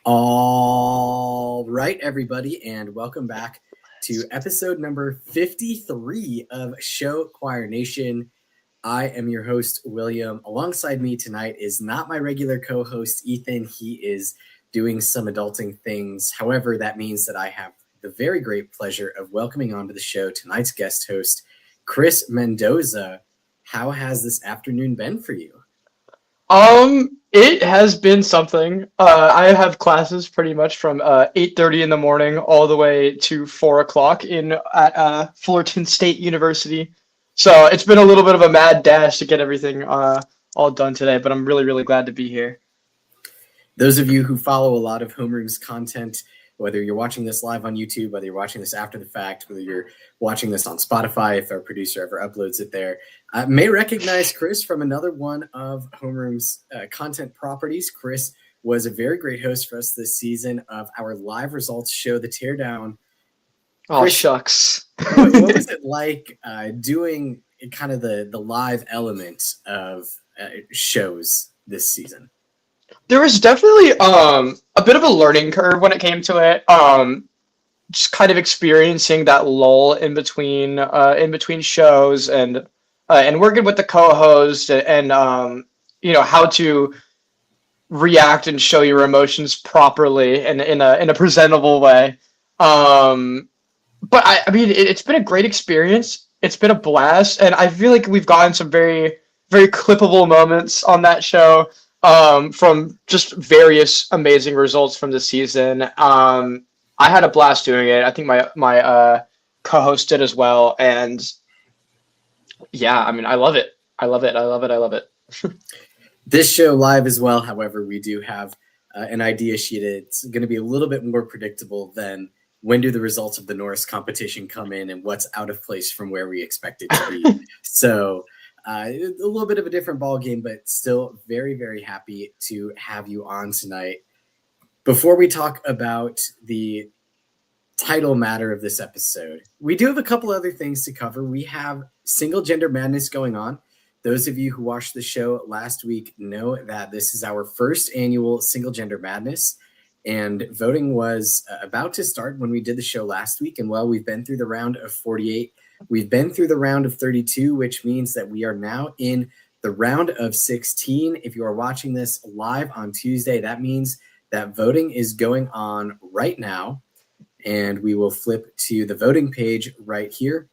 All right, everybody, and welcome back to episode number 53 of Show Choir Nation. I am your host, William. Alongside me tonight is not my regular co-host, Ethan. He is doing some adulting things. However, that means that I have the very great pleasure of welcoming onto the show tonight's guest host, Chris Mendoza. How has this afternoon been for you? It has been something. I have classes pretty much from 8:30 in the morning all the way to 4 o'clock at Fullerton State University. So it's been a little bit of a mad dash to get everything all done today, but I'm really, really glad to be here. Those of you who follow a lot of Homeroom's content, whether you're watching this live on YouTube, whether you're watching this after the fact, whether you're watching this on Spotify, if our producer ever uploads it there, may recognize Chris from another one of Homeroom's content properties. Chris was a very great host for us this season of our live results show, The Teardown. Oh, Chris, shucks. what was it like doing kind of the live element of shows this season? There was definitely a bit of a learning curve when it came to it. Just kind of experiencing that lull in between shows and working with the co-host and how to react and show your emotions properly and in a presentable way. But I mean, it's been a great experience. It's been a blast, and I feel like we've gotten some very, very clippable moments on that show. From just various amazing results from the season. I had a blast doing it. I think my co-host did as well, and yeah, I mean, I love it. I love it. This show live as well, however, we do have an idea sheet. It's going to be a little bit more predictable than when do the results of the Norris competition come in and what's out of place from where we expect it to be. So a little bit of a different ball game, but still very, very happy to have you on tonight. Before we talk about the title matter of this episode, we do have a couple other things to cover. We have Single Gender Madness going on. Those of you who watched the show last week know that this is our first annual Single Gender Madness, and voting was about to start when we did the show last week. And well, we've been through the round of 48. We've been through the round of 32, which means that we are now in the round of 16. If you are watching this live on Tuesday, that means that voting is going on right now. And we will flip to the voting page right here.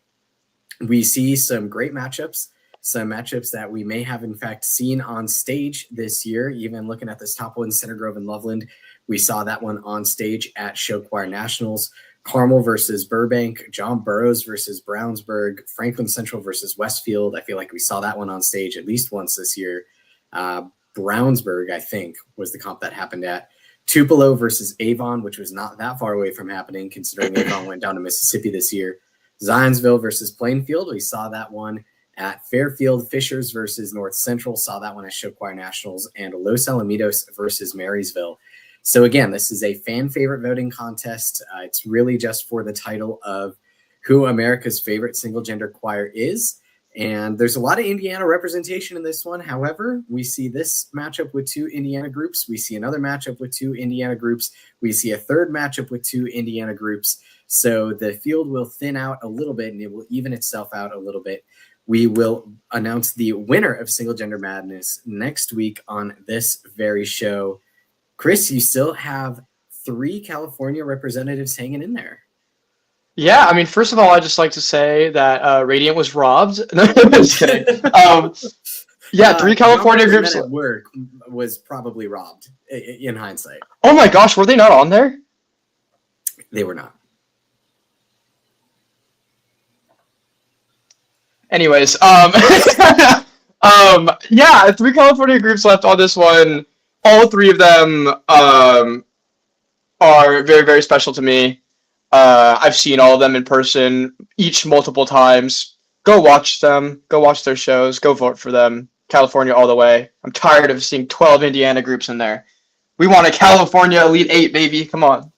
We see some great matchups, some matchups that we may have in fact seen on stage this year. Even looking at this top one, Center Grove and Loveland, we saw that one on stage at Show Choir Nationals. Carmel versus Burbank, John Burroughs versus Brownsburg, Franklin Central versus Westfield. I feel like we saw that one on stage at least once this year. Brownsburg, I think, was the comp that happened at. Tupelo versus Avon, which was not that far away from happening, considering Avon went down to Mississippi this year. Zionsville versus Plainfield, we saw that one at Fairfield. Fishers versus North Central, saw that one at Show Choir Nationals. And Los Alamitos versus Marysville. So again, this is a fan favorite voting contest. It's really just for the title of who America's favorite single gender choir is. And there's a lot of Indiana representation in this one. However, we see this matchup with two Indiana groups. We see another matchup with two Indiana groups. We see a third matchup with two Indiana groups. So the field will thin out a little bit and it will even itself out a little bit. We will announce the winner of Single Gender Madness next week on this very show. Chris, you still have 3 California representatives hanging in there. Yeah, I mean, first of all, I'd just like to say that Radiant was robbed. No, I'm just kidding. Yeah, 3 California groups at work was probably robbed in hindsight. Oh my gosh, were they not on there? They were not. Anyways, yeah, 3 California groups left on this one. All 3 of them are very, very special to me. I've seen all of them in person, each multiple times. Go watch them. Go watch their shows. Go vote for them. California all the way. I'm tired of seeing 12 Indiana groups in there. We want a California Elite 8, baby. Come on.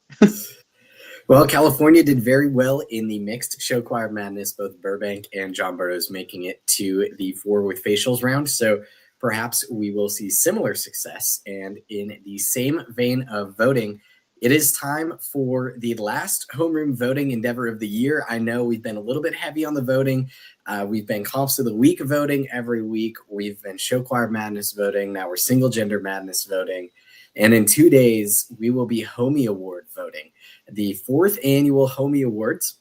Well, California did very well in the mixed show choir madness, both Burbank and John Burroughs making it to the 4 with facials round. So perhaps we will see similar success. And in the same vein of voting, it is time for the last homeroom voting endeavor of the year. I know we've been a little bit heavy on the voting. We've been Comps of the Week voting every week. We've been Show Choir Madness voting. Now we're Single Gender Madness voting. And in 2 days, we will be Homie Award voting. The 4th annual Homie Awards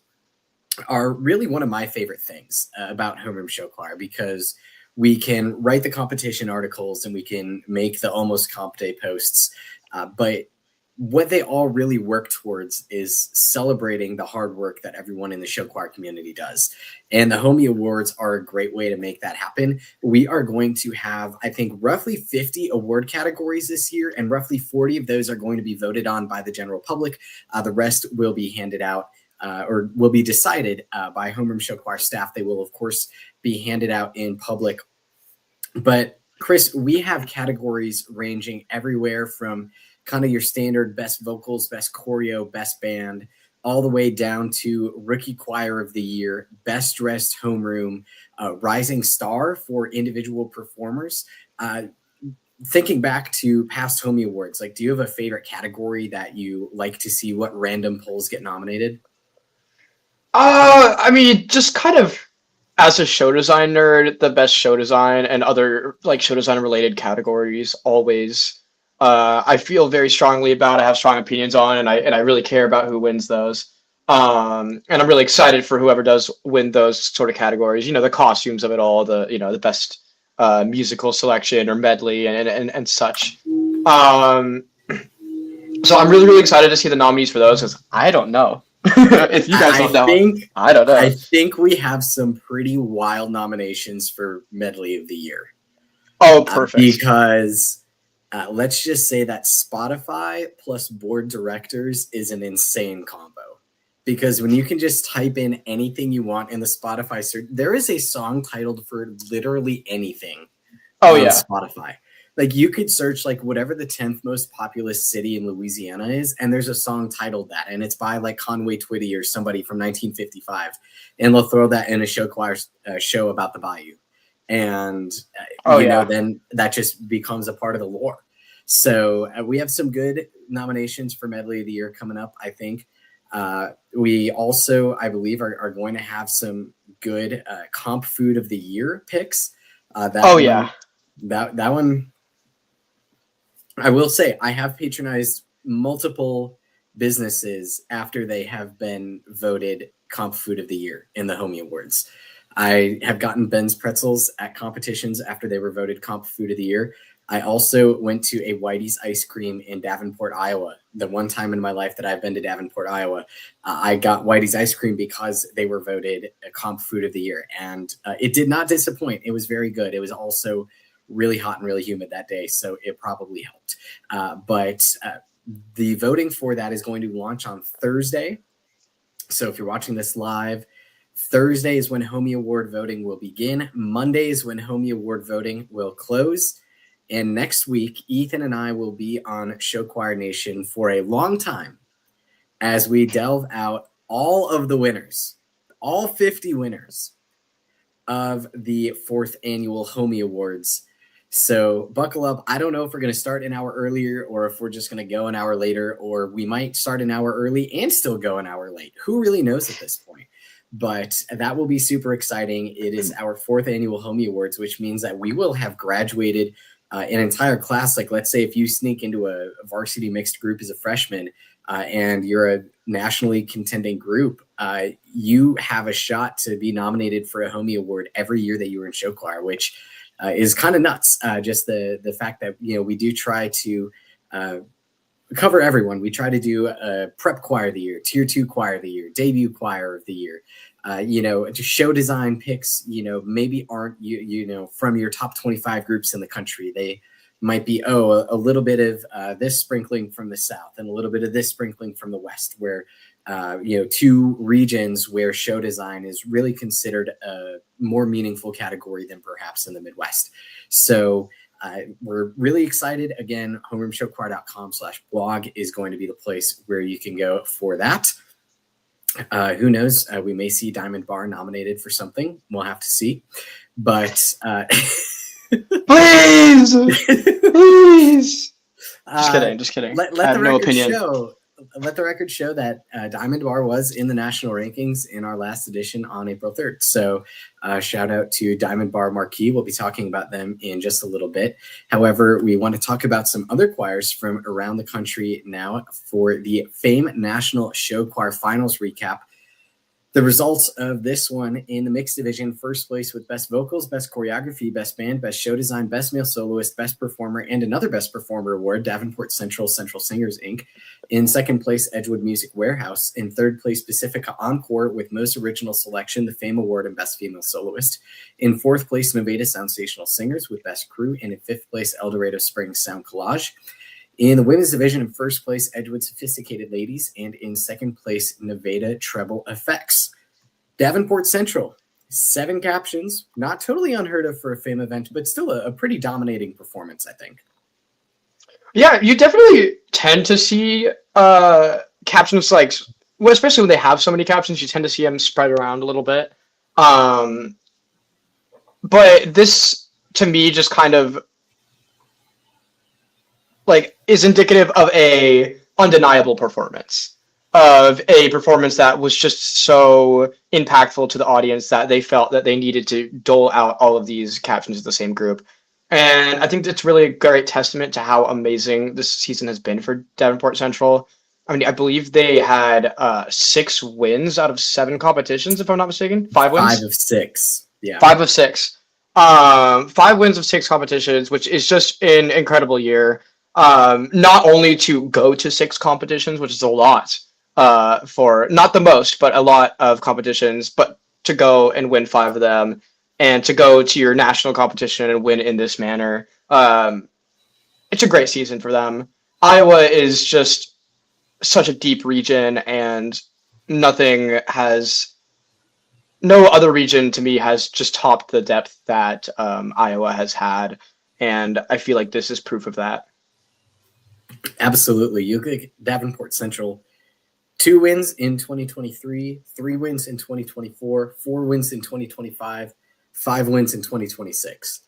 are really one of my favorite things about homeroom show choir, because we can write the competition articles and we can make the almost comp day posts. But what they all really work towards is celebrating the hard work that everyone in the show choir community does. And the Homie Awards are a great way to make that happen. We are going to have, I think, roughly 50 award categories this year, and roughly 40 of those are going to be voted on by the general public. The rest will be handed out or will be decided by homeroom show choir staff. They will, of course, be handed out in public. But Chris, we have categories ranging everywhere from kind of your standard best vocals, best choreo, best band, all the way down to rookie choir of the year, best dressed homeroom, rising star for individual performers. Thinking back to past Homie Awards, like, do you have a favorite category that you like to see what random polls get nominated? I mean, just kind of as a show designer, the best show design and other like show design related categories always I feel very strongly about, I have strong opinions on, and I really care about who wins those. And I'm really excited for whoever does win those sort of categories. You know, the costumes of it all, the best musical selection or medley and such. So I'm really excited to see the nominees for those, because I don't know. If you guys don't know, I don't know. I think we have some pretty wild nominations for medley of the year. Oh, perfect. Because let's just say that Spotify plus board directors is an insane combo. Because when you can just type in anything you want in the Spotify search, there is a song titled for literally anything on Spotify. Like, you could search like whatever the 10th most populous city in Louisiana is, and there's a song titled that, and it's by like Conway Twitty or somebody from 1955, and they'll throw that in a show choir show about the Bayou. And then that just becomes a part of the lore. So we have some good nominations for medley of the year coming up. I think we also, I believe, are going to have some good comp food of the year picks. That one. I will say, I have patronized multiple businesses after they have been voted comp food of the year in the Homie Awards. I have gotten Ben's Pretzels at competitions after they were voted comp food of the year. I also went to a Whitey's ice cream in Davenport, Iowa. The one time in my life that I've been to Davenport, Iowa, I got Whitey's ice cream because they were voted a comp food of the year. And it did not disappoint. It was very good. It was also really hot and really humid that day, so it probably helped. But the voting for that is going to launch on Thursday. So if you're watching this live, Thursday is when Homie Award voting will begin. Monday is when Homie Award voting will close. And next week, Ethan and I will be on Show Choir Nation for a long time as we delve out all of the winners, all 50 winners of the 4th annual Homie Awards. So buckle up. I don't know if we're going to start an hour earlier or if we're just going to go an hour later, or we might start an hour early and still go an hour late. Who really knows at this point? But that will be super exciting. It is our 4th annual Homie Awards, which means that we will have graduated an entire class. Like, let's say if you sneak into a varsity mixed group as a freshman and you're a nationally contending group, you have a shot to be nominated for a Homie Award every year that you were in show choir, which is kind of nuts. Just the fact that, we do try to cover everyone. We try to do a prep choir of the year, tier 2 choir of the year, debut choir of the year. To show design picks, maybe aren't from your top 25 groups in the country. They might be a little bit of this sprinkling from the South and a little bit of this sprinkling from the West, where 2 regions where show design is really considered a more meaningful category than perhaps in the Midwest. So we're really excited. Again, homeroomshowchoir.com/blog is going to be the place where you can go for that. Who knows? We may see Diamond Bar nominated for something. We'll have to see. But Please, please. Just kidding. Let I the have no record opinion. show. Let the record show that Diamond Bar was in the national rankings in our last edition on April 3rd. So shout out to Diamond Bar Marquee. We'll be talking about them in just a little bit. However, we want to talk about some other choirs from around the country now for the Fame National Show Choir Finals recap. The results of this one in the mixed division: first place with best vocals, best choreography, best band, best show design, best male soloist, best performer, and another best performer award, Davenport Central Singers Inc. In second place, Edgewood Music Warehouse. In third place, Pacifica Encore with most original selection, the Fame Award, and best female soloist. In fourth place, Nevada Sound Stational Singers with best crew. And in fifth place, El Dorado Springs Sound Collage. In the women's division, in first place, Edgewood Sophisticated Ladies, and in second place, Nevada Treble Effects. Davenport Central, 7 captions, not totally unheard of for a Fame event, but still a pretty dominating performance, I think. Yeah, you definitely tend to see captions like, well, especially when they have so many captions, you tend to see them spread around a little bit. But this, to me, just kind of like is indicative of a undeniable performance, of a performance that was just so impactful to the audience that they felt that they needed to dole out all of these captions to the same group. And I think it's really a great testament to how amazing this season has been for Davenport Central. I mean, I believe they had 6 wins out of 7 competitions, if I'm not mistaken. 5 wins? 5 of 6. Yeah. 5 of 6. 5 wins of 6 competitions, which is just an incredible year. Not only to go to 6 competitions, which is a lot for not the most, but a lot of competitions, but to go and win 5 of them, and to go to your national competition and win in this manner. It's a great season for them. Iowa is just such a deep region, and no other region to me has just topped the depth that Iowa has had, and I feel like this is proof of that. Absolutely. You could Davenport Central, 2 wins in 2023, 3 wins in 2024, 4 wins in 2025, 5 wins in 2026.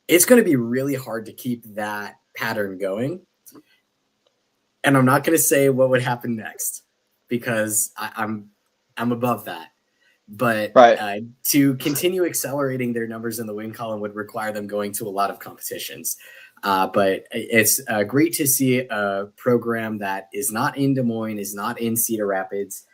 It's going to be really hard to keep that pattern going. And I'm not going to say what would happen next, because I'm above that. But right. To continue accelerating their numbers in the win column would require them going to a lot of competitions. But it's great to see a program that is not in Des Moines, is not in Cedar Rapids,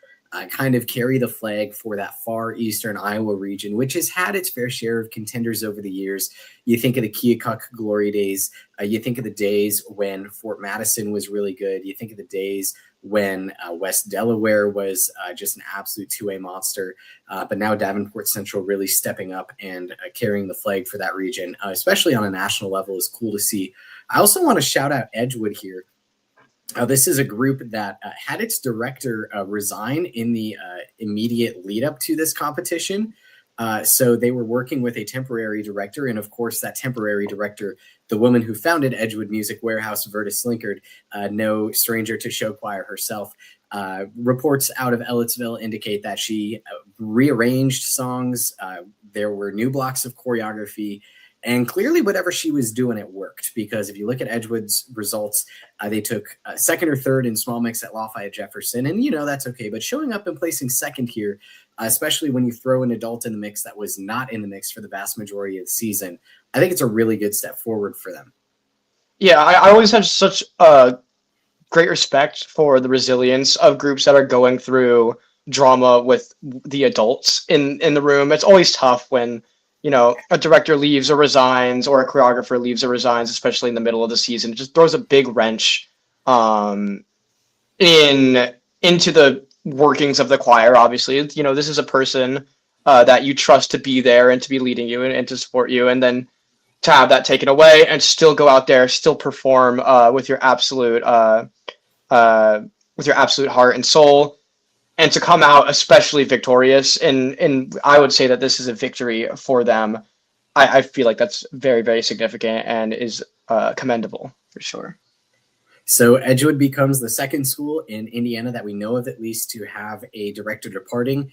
kind of carry the flag for that far eastern Iowa region, which has had its fair share of contenders over the years. You think of the Keokuk glory days. You think of the days when Fort Madison was really good. You think of the days when West Delaware was just an absolute two-way monster. But now Davenport Central really stepping up and carrying the flag for that region, especially on a national level, is cool to see. I also want to shout out Edgewood here. This is a group that had its director resign in the immediate lead up to this competition. So they were working with a temporary director. And of course, that temporary director, the woman who founded Edgewood Music Warehouse, Verta Slinkard, no stranger to show choir herself, reports out of Ellettsville indicate that she rearranged songs. There were new blocks of choreography. And clearly whatever she was doing, it worked, because if you look at Edgewood's results, they took second or third in small mix at Lafayette Jefferson. And, that's okay. But showing up and placing second here, especially when you throw an adult in the mix that was not in the mix for the vast majority of the season, I think it's a really good step forward for them. Yeah, I always have such a great respect for the resilience of groups that are going through drama with the adults in the room. It's always tough when a director leaves or resigns, or a choreographer leaves or resigns, especially in the middle of the season. It just throws a big wrench into the workings of the choir. Obviously, this is a person that you trust to be there and to be leading you and to support you, and then to have that taken away and still go out there, still perform with your absolute heart and soul, and to come out especially victorious. And I would say that this is a victory for them. I feel like that's very, very significant and is commendable for sure. So Edgewood becomes the second school in Indiana that we know of, at least, to have a director departing.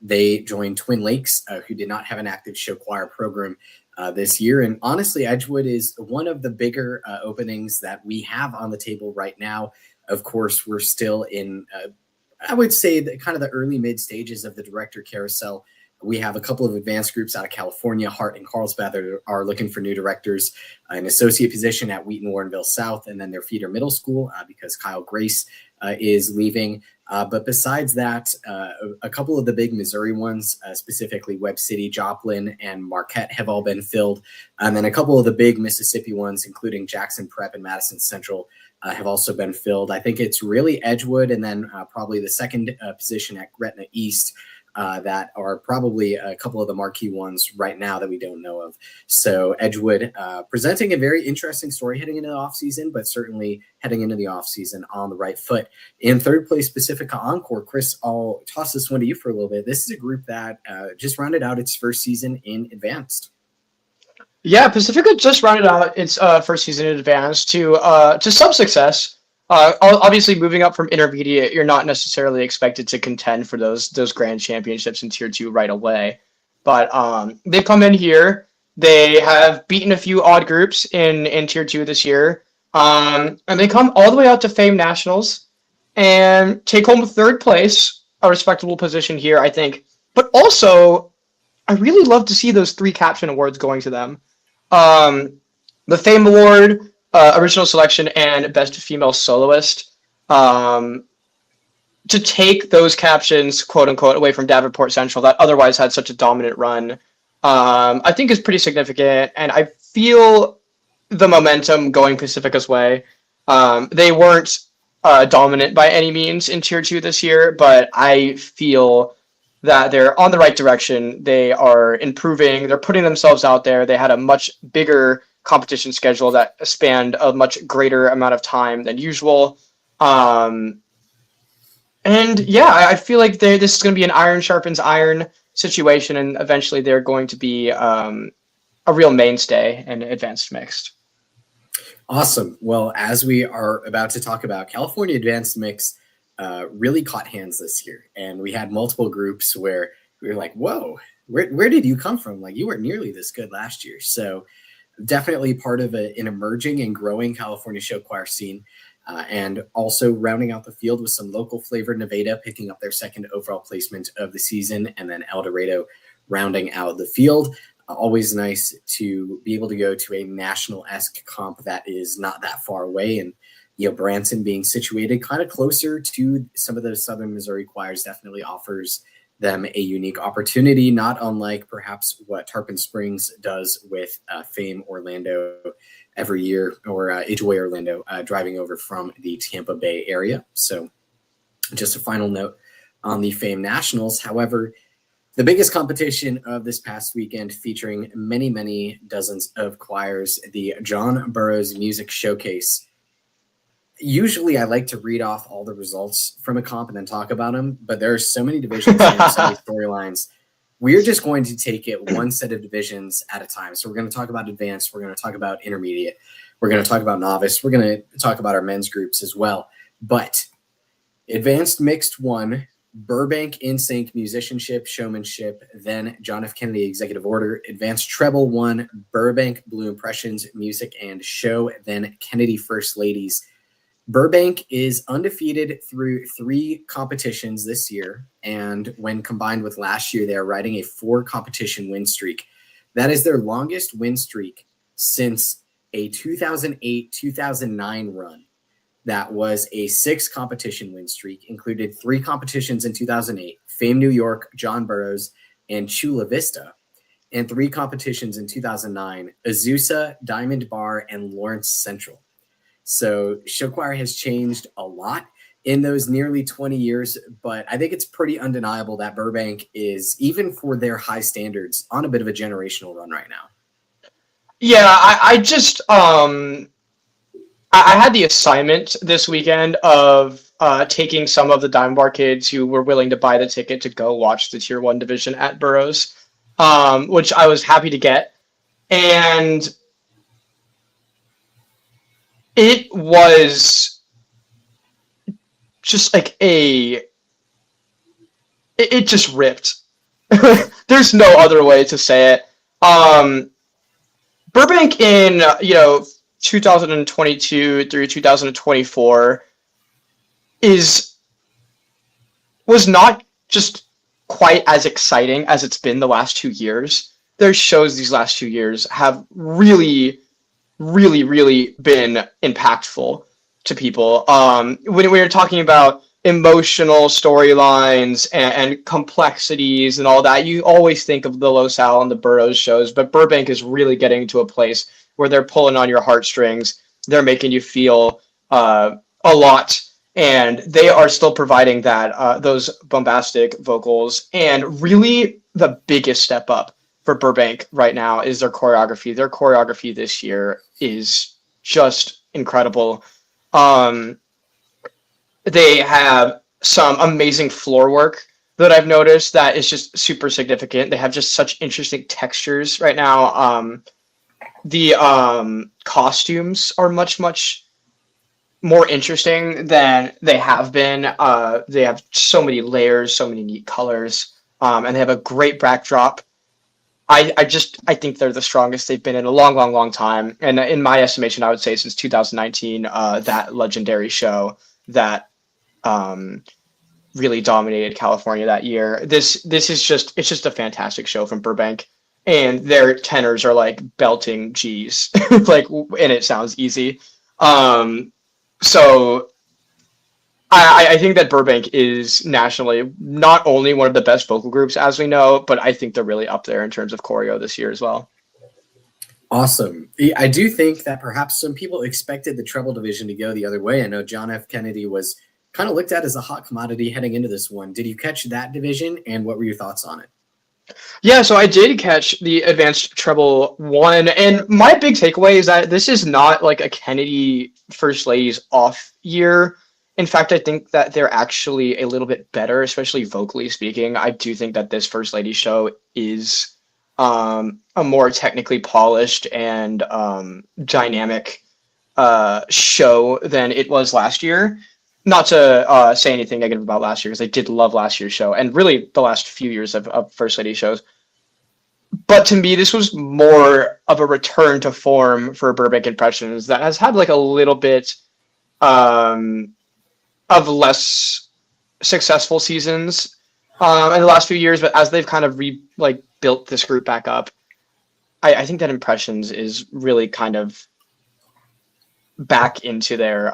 They joined Twin Lakes, who did not have an active show choir program this year. And honestly, Edgewood is one of the bigger openings that we have on the table right now. Of course, we're still in, I would say, kind of the early mid stages of the director carousel. We have a couple of advanced groups out of California. Hart and Carlsbad are looking for new directors, an associate position at Wheaton Warrenville South, and then their feeder middle school because Kyle Grace is leaving. But besides that, a couple of the big Missouri ones, specifically Webb City, Joplin, and Marquette, have all been filled. And then a couple of the big Mississippi ones, including Jackson Prep and Madison Central, have also been filled. I think it's really Edgewood and then probably the second position at Gretna East that are probably a couple of the marquee ones right now that we don't know of. So Edgewood presenting a very interesting story heading into the offseason, but certainly heading into the offseason on the right foot. In third place, Pacifica Encore. Chris, I'll toss this one to you for a little bit. This is a group that just rounded out its first season in Advanced. Yeah, Pacifica just rounded out its first season in Advanced to some success. Obviously, moving up from intermediate, you're not necessarily expected to contend for those grand championships in Tier 2 right away. But they've come in here. They have beaten a few odd groups in Tier 2 this year. And they come all the way out to Fame Nationals and take home third place, a respectable position here, I think. But also, I really love to see those 3 caption awards going to them. The Fame Award, Original Selection, and Best Female Soloist. To take those captions, quote unquote, away from Davenport Central that otherwise had such a dominant run, I think is pretty significant. And I feel the momentum going Pacifica's way. They weren't dominant by any means in Tier 2 this year, but I feel that they're on the right direction. They are improving. They're putting themselves out there. They had a much bigger competition schedule that spanned a much greater amount of time than usual. And yeah, I feel like this is going to be an iron sharpens iron situation, and eventually they're going to be a real mainstay in Advanced Mixed. Awesome. Well, as we are about to talk about, California Advanced Mix really caught hands this year. And we had multiple groups where we were like, whoa, where did you come from? Like, you weren't nearly this good last year. So definitely part of an emerging and growing California show choir scene. And also rounding out the field with some local flavor, Nevada picking up their second overall placement of the season, and then El Dorado rounding out the field. Always nice to be able to go to a national-esque comp that is not that far away. And Branson being situated kind of closer to some of the Southern Missouri choirs definitely offers them a unique opportunity, not unlike perhaps what Tarpon Springs does with Fame Orlando every year, or Enjoy Orlando driving over from the Tampa Bay area. So just a final note on the Fame Nationals. However, the biggest competition of this past weekend, featuring many, many dozens of choirs, the John Burroughs Music Showcase. Usually I like to read off all the results from a comp and then talk about them, but there are so many divisions and so many storylines. We're just going to take it one set of divisions at a time. So we're going to talk about advanced. We're going to talk about intermediate. We're going to talk about novice. We're going to talk about our men's groups as well. But advanced mixed 1, Burbank In Sync musicianship, showmanship, then John F. Kennedy executive order. Advanced treble 1, Burbank Blue Impressions music and show, then Kennedy First Ladies. Burbank is undefeated through 3 competitions this year, and when combined with last year, they are riding a 4-competition win streak. That is their longest win streak since a 2008-2009 run. That was a 6-competition win streak, included 3 competitions in 2008, Fame New York, John Burroughs, and Chula Vista, and 3 competitions in 2009, Azusa, Diamond Bar, and Lawrence Central. So show choir has changed a lot in those nearly 20 years, but I think it's pretty undeniable that Burbank is, even for their high standards, on a bit of a generational run right now. Yeah, I just I had the assignment this weekend of taking some of the Diamond Bar kids who were willing to buy the ticket to go watch the Tier 1 division at Burroughs, which I was happy to get. And it was just like it just ripped. There's no other way to say it. Burbank in 2022 through 2024 was not just quite as exciting as it's been the last 2 years. Their shows these last 2 years have really, really, really been impactful to people. When we were talking about emotional storylines and complexities and all that, you always think of the LaSalle and the Burroughs shows, but Burbank is really getting to a place where they're pulling on your heartstrings. They're making you feel a lot, and they are still providing that those bombastic vocals. And really, the biggest step up for Burbank right now is their choreography. Their choreography this year is just incredible. They have some amazing floor work that I've noticed that is just super significant. They have just such interesting textures right now. The costumes are much, much more interesting than they have been. They have so many layers, so many neat colors, and they have a great backdrop. I think they're the strongest they've been in a long, long, long time. And in my estimation, I would say since 2019, that legendary show that really dominated California that year. This is just a fantastic show from Burbank, and their tenors are like belting G's, like, and it sounds easy. So I think that Burbank is nationally not only one of the best vocal groups as we know, but I think they're really up there in terms of choreo this year as well. Awesome. I do think that perhaps some people expected the treble division to go the other way. I know John F. Kennedy was kind of looked at as a hot commodity heading into this one. Did you catch that division, and what were your thoughts on it? Yeah, so I did catch the advanced treble one, and my big takeaway is that this is not like a Kennedy First Ladies off year. In fact, I think that they're actually a little bit better, especially vocally speaking. I do think that this First Lady show is a more technically polished and dynamic show than it was last year. Not to say anything negative about last year, because I did love last year's show, and really the last few years of First Lady shows. But to me, this was more of a return to form for Burbank Impressions that has had like a little bit of less successful seasons in the last few years. But as they've kind of built this group back up, I think that Impressions is really kind of back into their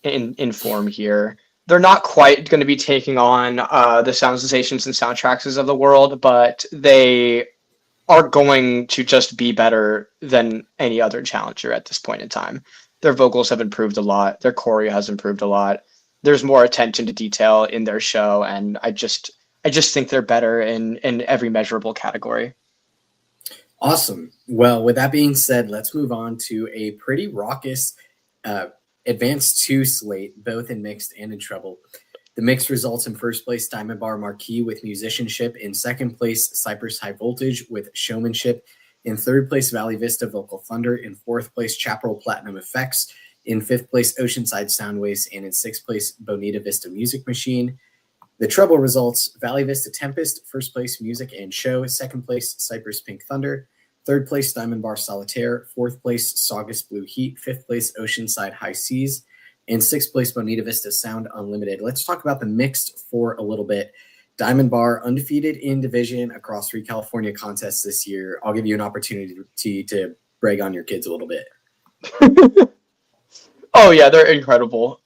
in form here. They're not quite going to be taking on the Sound Sensations and Soundtracks of the world, but they are going to just be better than any other challenger at this point in time. Their vocals have improved a lot. Their choreo has improved a lot. There's more attention to detail in their show, and I just think they're better in every measurable category. Awesome. Well, with that being said, let's move on to a pretty raucous Advanced 2 slate, both in mixed and in treble. The mixed results in first place, Diamond Bar Marquee with musicianship. In second place, Cypress High Voltage with showmanship. In third place, Valley Vista Vocal Thunder. In fourth place, Chaparral Platinum Effects. In fifth place, Oceanside Sound-Off. And in sixth place, Bonita Vista Music Machine. The treble results, Valley Vista Tempest, first place, Music and Show. Second place, Cypress Pink Thunder. Third place, Diamond Bar Solitaire. Fourth place, Saugus Blue Heat. Fifth place, Oceanside High Seas. And sixth place, Bonita Vista Sound Unlimited. Let's talk about the mixed for a little bit. Diamond Bar undefeated in division across 3 California contests this year. I'll give you an opportunity to brag on your kids a little bit. Oh yeah, they're incredible.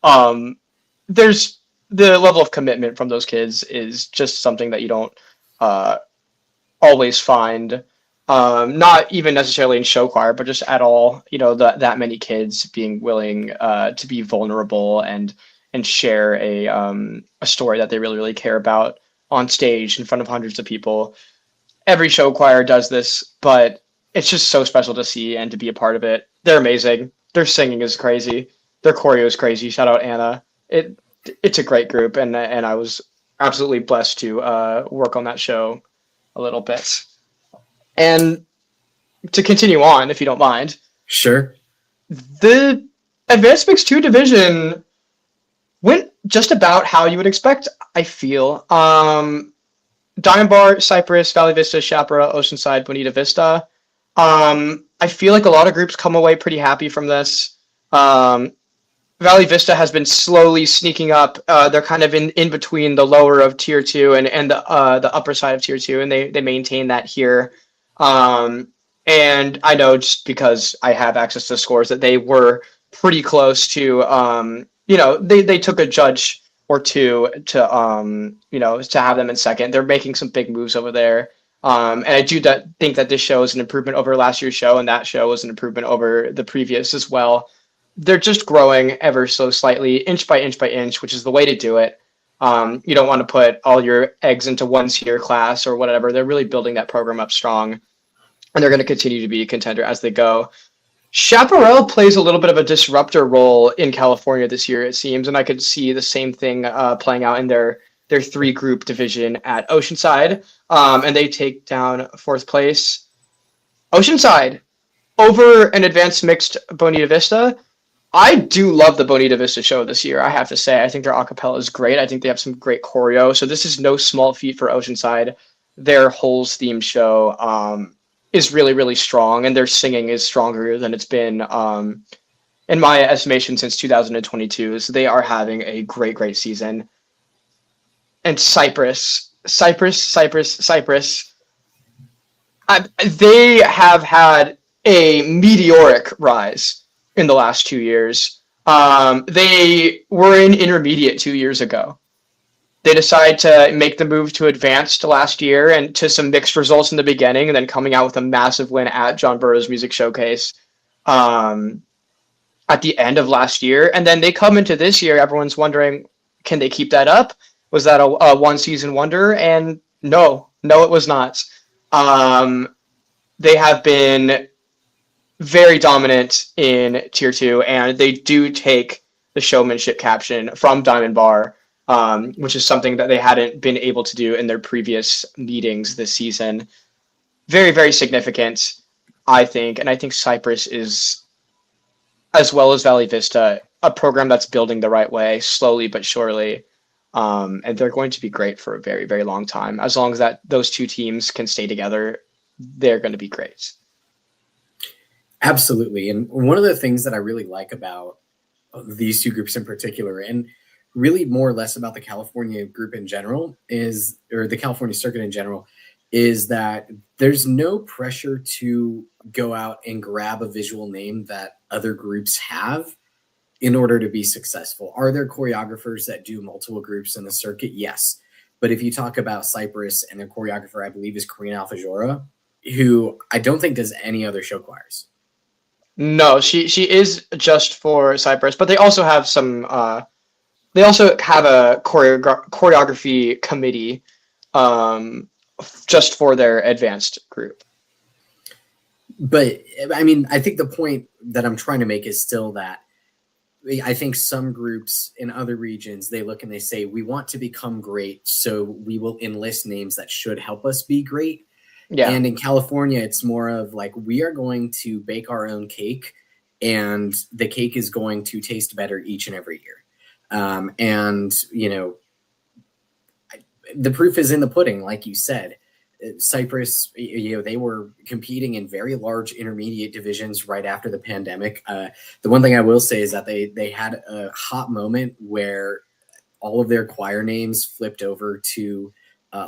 There's the level of commitment from those kids is just something that you don't always find. Not even necessarily in show choir, but just at all, that many kids being willing to be vulnerable and share a story that they really, really care about on stage in front of hundreds of people. Every show choir does this, but it's just so special to see and to be a part of it. They're amazing. Their singing is crazy. Their choreo is crazy. Shout out Anna. It's a great group, and I was absolutely blessed to work on that show a little bit. And to continue on, if you don't mind. Sure. The Advanced Mix 2 division went just about how you would expect, I feel. Diamond Bar, Cypress, Valley Vista, Chaparral, Oceanside, Bonita Vista. I feel like a lot of groups come away pretty happy from this. Um, Valley Vista has been slowly sneaking up. They're kind of in between the lower of tier two and the upper side of tier two, and they maintain that here. Um, and I know just because I have access to scores that they were pretty close to they took a judge or two to to have them in second. They're making some big moves over there. And I do think that this show is an improvement over last year's show, and that show was an improvement over the previous as well. They're just growing ever so slightly, inch by inch, which is the way to do it. You don't want to put all your eggs into one tier class or whatever. They're really building that program up strong, and they're going to continue to be a contender as they go. Chaparral plays a little bit of a disruptor role in California this year, it seems, and I could see the same thing playing out in their three group division at Oceanside, and they take down fourth place. Oceanside over an advanced mixed Bonita Vista. I do love the Bonita Vista show this year, I have to say. I think their acapella is great. I think they have some great choreo. So this is no small feat for Oceanside. Their Holes theme show is really, really strong, and their singing is stronger than it's been, in my estimation, since 2022. So they are having a great, great season. And Cypress. They have had a meteoric rise in the last 2 years. They were in intermediate 2 years ago. They decided to make the move to advanced last year and to some mixed results in the beginning, and then coming out with a massive win at John Burroughs Music Showcase at the end of last year. And then they come into this year, everyone's wondering, can they keep that up? Was that a one-season wonder? And no, it was not. They have been very dominant in Tier 2, and they do take the showmanship caption from Diamond Bar, which is something that they hadn't been able to do in their previous meetings this season. Very, very significant, I think. And I think Cypress is, as well as Valley Vista, a program that's building the right way, slowly but surely. And they're going to be great for a very, very long time. As long as those two teams can stay together, they're going to be great. Absolutely. And one of the things that I really like about these two groups in particular, and really more or less about the California group in general, or the California circuit in general, is that there's no pressure to go out and grab a visual name that other groups have in order to be successful. Are there choreographers that do multiple groups in the circuit? Yes. But if you talk about Cypress, and their choreographer, I believe, is Karina Alfajora, who I don't think does any other show choirs. No, she is just for Cypress, but they also have some. They also have a choreography committee, just for their advanced group. But I mean, I think the point that I'm trying to make is still that I think some groups in other regions, they look and they say, we want to become great, so we will enlist names that should help us be great. Yeah. And in California, it's more of like, we are going to bake our own cake, and the cake is going to taste better each and every year. And, the proof is in the pudding, like you said. Cypress, they were competing in very large intermediate divisions right after the pandemic. The one thing I will say is that they had a hot moment where all of their choir names flipped over to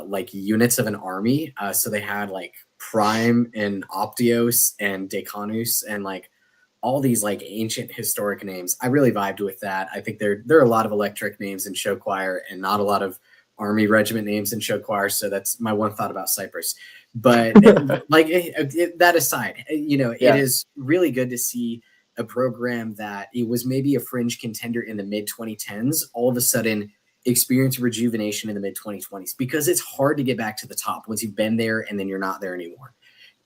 like units of an army. So they had like Prime and Optios and Decanus and like all these like ancient historic names. I really vibed with that. I think there are a lot of electric names in show choir and not a lot of army regiment names in show choir. So that's my one thought about Cypress. But like that aside, It is really good to see a program that it was maybe a fringe contender in the mid 2010s, all of a sudden experience rejuvenation in the mid 2020s, because it's hard to get back to the top once you've been there and then you're not there anymore.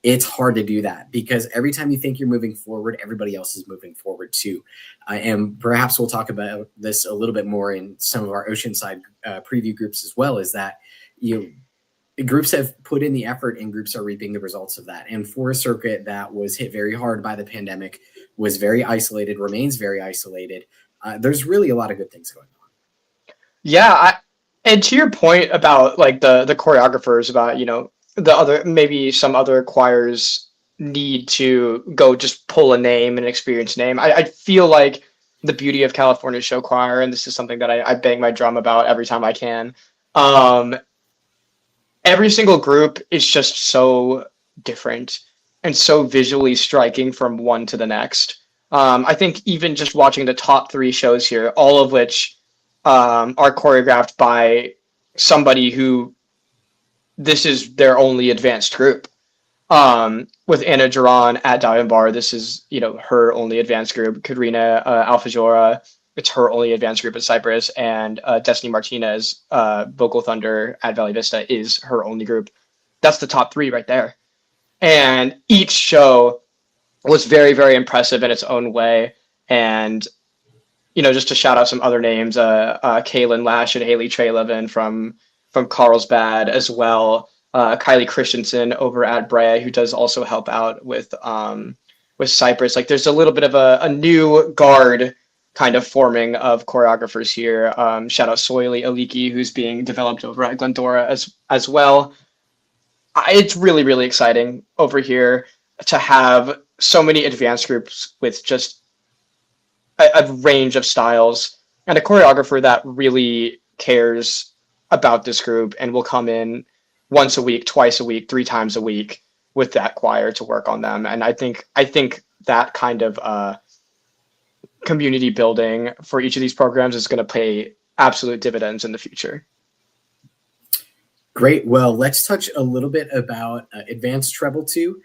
It's hard to do that because every time you think you're moving forward, everybody else is moving forward too. And perhaps we'll talk about this a little bit more in some of our Oceanside preview groups as well, is that groups have put in the effort and groups are reaping the results of that. And for a circuit that was hit very hard by the pandemic, was very isolated, remains very isolated, there's really a lot of good things going on. Yeah. And to your point about like the choreographers, about, the other, maybe some other choirs need to go just pull a name, an experienced name. I feel like the beauty of California show choir, and this is something that I bang my drum about every time I can. Um, every single group is just so different and so visually striking from one to the next. I think even just watching the top three shows here, all of which are choreographed by somebody who this is their only advanced group. With Anna Duran at Diamond Bar, this is, her only advanced group. Katrina Alfajora, it's her only advanced group at Cypress, and Destiny Martinez, Vocal Thunder at Valley Vista, is her only group. That's the top three right there. And each show was very, very impressive in its own way. And, just to shout out some other names, Kaylin Lash and Haley Trelevin from Carlsbad as well. Kylie Christensen over at Brea, who does also help out with Cypress. Like, there's a little bit of a new guard kind of forming of choreographers here. Shout out Soily Aliki, who's being developed over at Glendora as well. It's really, really exciting over here to have so many advanced groups with just a range of styles and a choreographer that really cares about this group and will come in once a week, twice a week, 3 times a week with that choir to work on them. And I think that kind of community building for each of these programs is going to pay absolute dividends in the future. Great. Well, let's touch a little bit about Advanced Treble 2.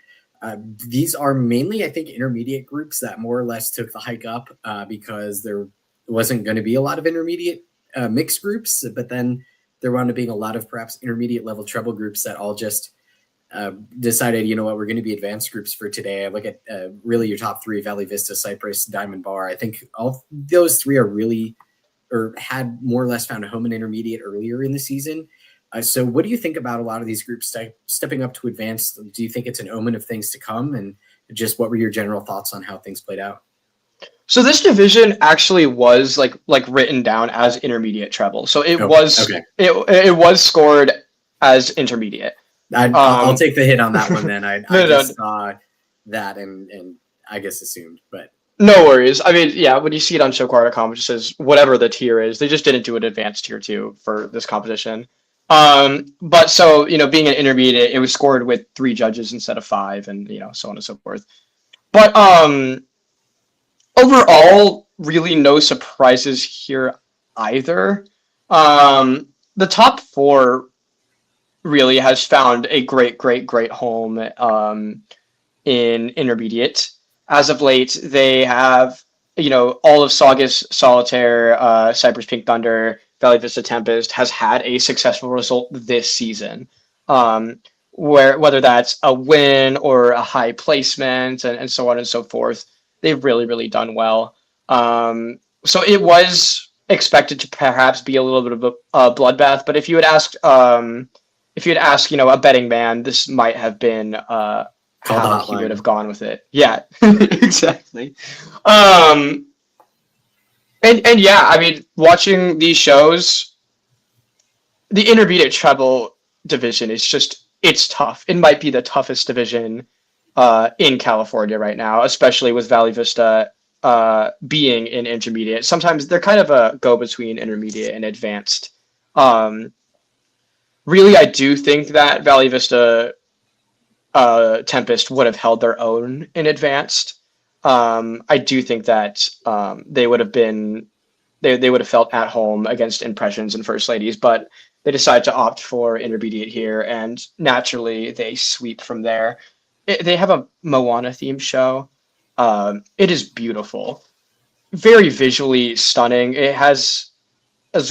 These are mainly, I think, intermediate groups that more or less took the hike up because there wasn't going to be a lot of intermediate mixed groups, but then there wound up being a lot of perhaps intermediate level treble groups that all just decided, we're going to be advanced groups for today. I look at really your top three: Valley Vista, Cypress, Diamond Bar. I think all those three are really, or had more or less found a home in intermediate earlier in the season. So what do you think about a lot of these groups stepping up to advanced? Do you think it's an omen of things to come? And just what were your general thoughts on how things played out? So this division actually was like written down as intermediate treble. So it was scored as intermediate. I'll take the hit on that one then. I just saw that and I guess assumed, but no worries. I mean, yeah, when you see it on showchoir.com, it just says whatever the tier is. They just didn't do an advanced tier 2 for this competition. But so, being an intermediate, it was scored with 3 judges instead of 5 and, so on and so forth. But overall, really no surprises here either. The top 4 really has found a great home in intermediate. As of late, they have, all of Saugus, Solitaire, Cypress Pink Thunder, Valley Vista Tempest has had a successful result this season, whether that's a win or a high placement and so on and so forth. They've really, really done well. So it was expected to perhaps be a little bit of a bloodbath, but if you had asked, a betting man, this might have been how he would have gone with it. Yeah, exactly. And yeah, I mean, watching these shows, the intermediate treble division is it's tough. It might be the toughest division in California right now, especially with Valley Vista being in intermediate. Sometimes they're kind of a go between intermediate and advanced. Really, I do think that Valley Vista Tempest would have held their own in advanced. I do think that they would have been they would have felt at home against Impressions and First Ladies, but they decided to opt for intermediate here, and naturally they sweep from there. They have a Moana themed show. It is beautiful, very visually stunning. It has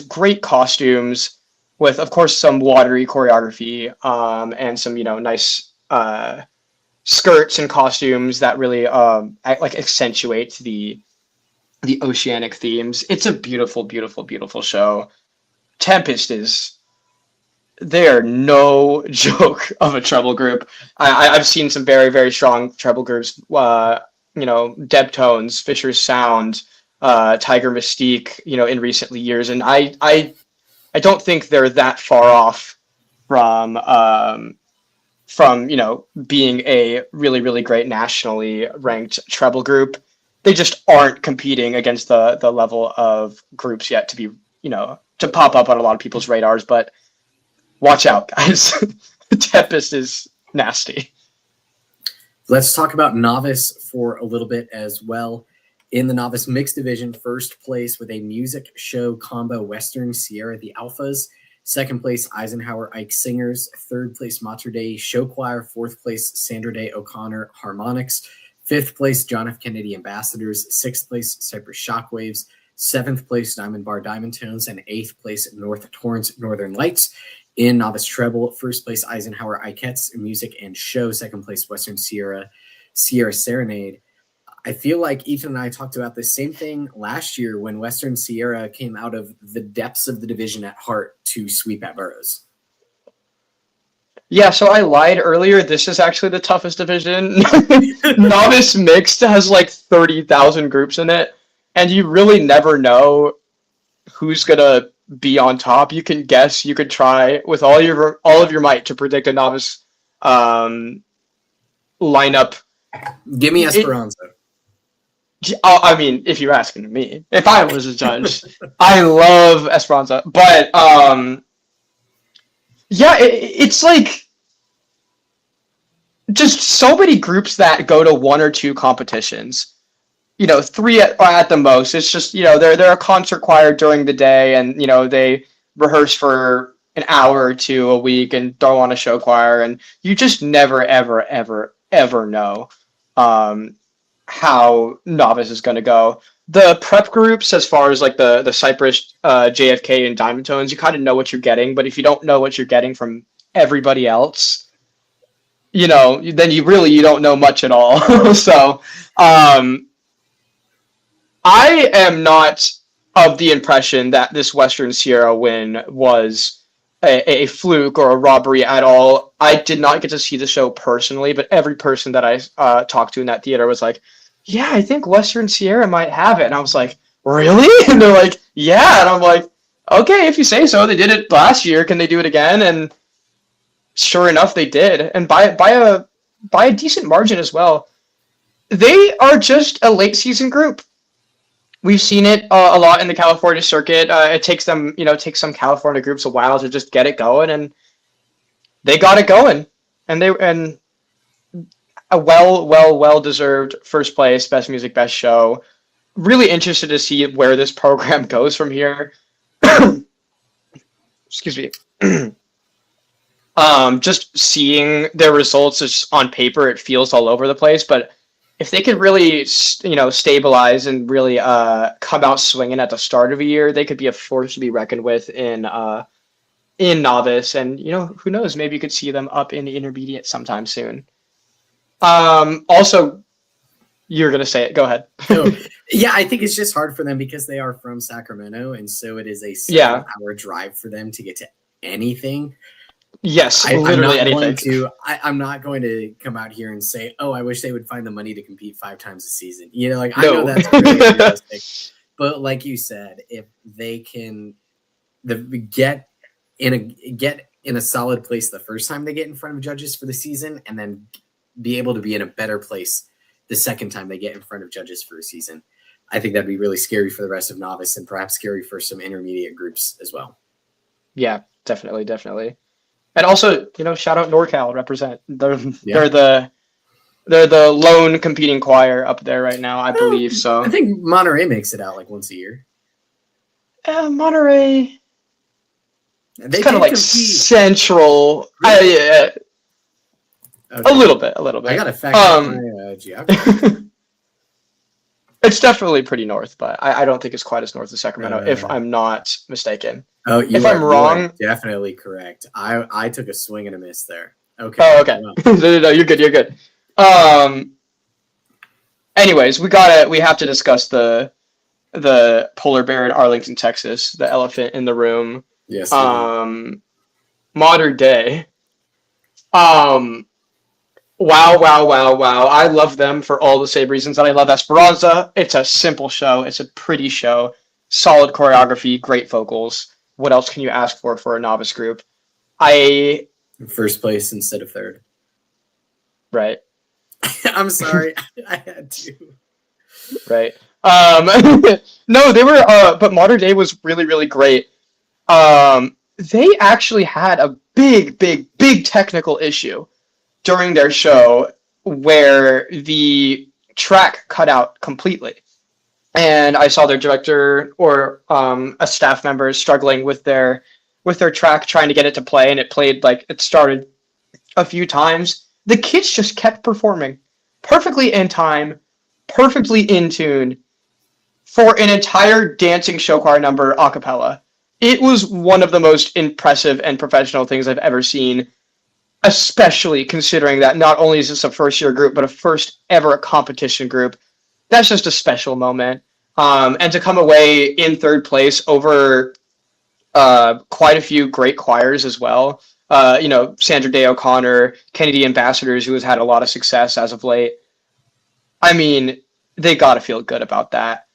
great costumes with, of course, some watery choreography and some nice skirts and costumes that really accentuate the oceanic themes. It's a beautiful, beautiful, beautiful show. Tempest they're no joke of a treble group. I've seen some very, very strong treble groups. Debtones, Fisher's Sound, Tiger Mystique. In recent years, and I don't think they're that far off from from, being a really, really great nationally ranked treble group. They just aren't competing against the level of groups yet to be, to pop up on a lot of people's radars. But watch out, guys. Tempest is nasty. Let's talk about novice for a little bit as well. In the novice mixed division, first place with a music show combo Western Sierra the Alphas. Second place, Eisenhower Ike Singers. Third place, Mater Dei Show Choir. Fourth place, Sandra Day O'Connor Harmonics. Fifth place, John F. Kennedy Ambassadors. Sixth place, Cypress Shockwaves. Seventh place, Diamond Bar Diamond Tones. And eighth place, North Torrance Northern Lights. In novice treble, first place, Eisenhower Ikettes Music and Show. Second place, Western Sierra Serenade. I feel like Ethan and I talked about the same thing last year when Western Sierra came out of the depths of the division at heart to sweep at Burroughs. Yeah, so I lied earlier. This is actually the toughest division. Novice mixed has like 30,000 groups in it, and you really never know who's gonna be on top. You can guess, you could try with all of your might to predict a novice lineup. Give me Esperanza. I mean, if you're asking me, if I was a judge, I love Esperanza, but yeah, it's like just so many groups that go to one or two competitions. Three at the most. It's just, they're a concert choir during the day, and they rehearse for an hour or two a week and throw on a show choir, and you just never ever ever ever know how novice is going to go. The prep groups, as far as like the Cypress, JFK, and Diamond Tones, you kind of know what you're getting. But if you don't know what you're getting from everybody else, then you don't know much at all. So I am not of the impression that this Western Sierra win was a fluke or a robbery at all. I did not get to see the show personally, but every person that I talked to in that theater was like, yeah, I think Western Sierra might have it. And I was like, really? And they're like, yeah. And I'm like, okay, if you say so. They did it last year. Can they do it again? And sure enough, they did. And by a decent margin as well. They are just a late season group. We've seen it a lot in the California circuit. It takes them, takes some California groups a while to just get it going, and they got it going. And a well deserved first place, best music, best show. Really interested to see where this program goes from here. Excuse me. Just seeing their results just on paper, it feels all over the place. But if they could really, stabilize and really come out swinging at the start of a year, they could be a force to be reckoned with in novice. And who knows? Maybe you could see them up in the intermediate sometime soon. Also, you're gonna say it. Go ahead. Yeah, I think it's just hard for them because they are from Sacramento, and so it is a 7-hour drive for them to get to anything. Yes, literally anything. I'm not going to come out here and say, "Oh, I wish they would find the money to compete 5 times a season." I know that's really realistic, but like you said, if they can get in a solid place the first time they get in front of judges for the season, and then be able to be in a better place the second time they get in front of judges for a season, I think that'd be really scary for the rest of novice and perhaps scary for some intermediate groups as well. Yeah, definitely. And also, shout out NorCal, represent. They're the lone competing choir up there right now, I believe. So I think Monterey makes it out like once a year. Monterey, it's kind of like central. Really? Okay. A little bit. I got to fact my geography. It's definitely pretty north, but I don't think it's quite as north as Sacramento, if I'm not mistaken. Oh, if I'm wrong, definitely correct. I took a swing and a miss there. Okay. Oh, okay. No, you're good. Anyways, we have to discuss the polar bear in Arlington, Texas, the elephant in the room. Yes. Modern day. Wow. I love them for all the same reasons that I love Esperanza. It's a simple show. It's a pretty show. Solid choreography, great vocals. What else can you ask for a novice group? First place instead of third. Right. I'm sorry, I had to. Right. No, they were. But Modern Day was really, really great. They actually had a big, big, big technical issue during their show where the track cut out completely. And I saw their director or a staff member struggling with their track, trying to get it to play, and it played like it started a few times. The kids just kept performing perfectly in time, perfectly in tune for an entire dancing show choir number a cappella. It was one of the most impressive and professional things I've ever seen, especially considering that not only is this a first year group, but a first ever competition group. That's just a special moment. And to come away in third place over quite a few great choirs as well. Sandra Day O'Connor, Kennedy Ambassadors, who has had a lot of success as of late. I mean, they got to feel good about that.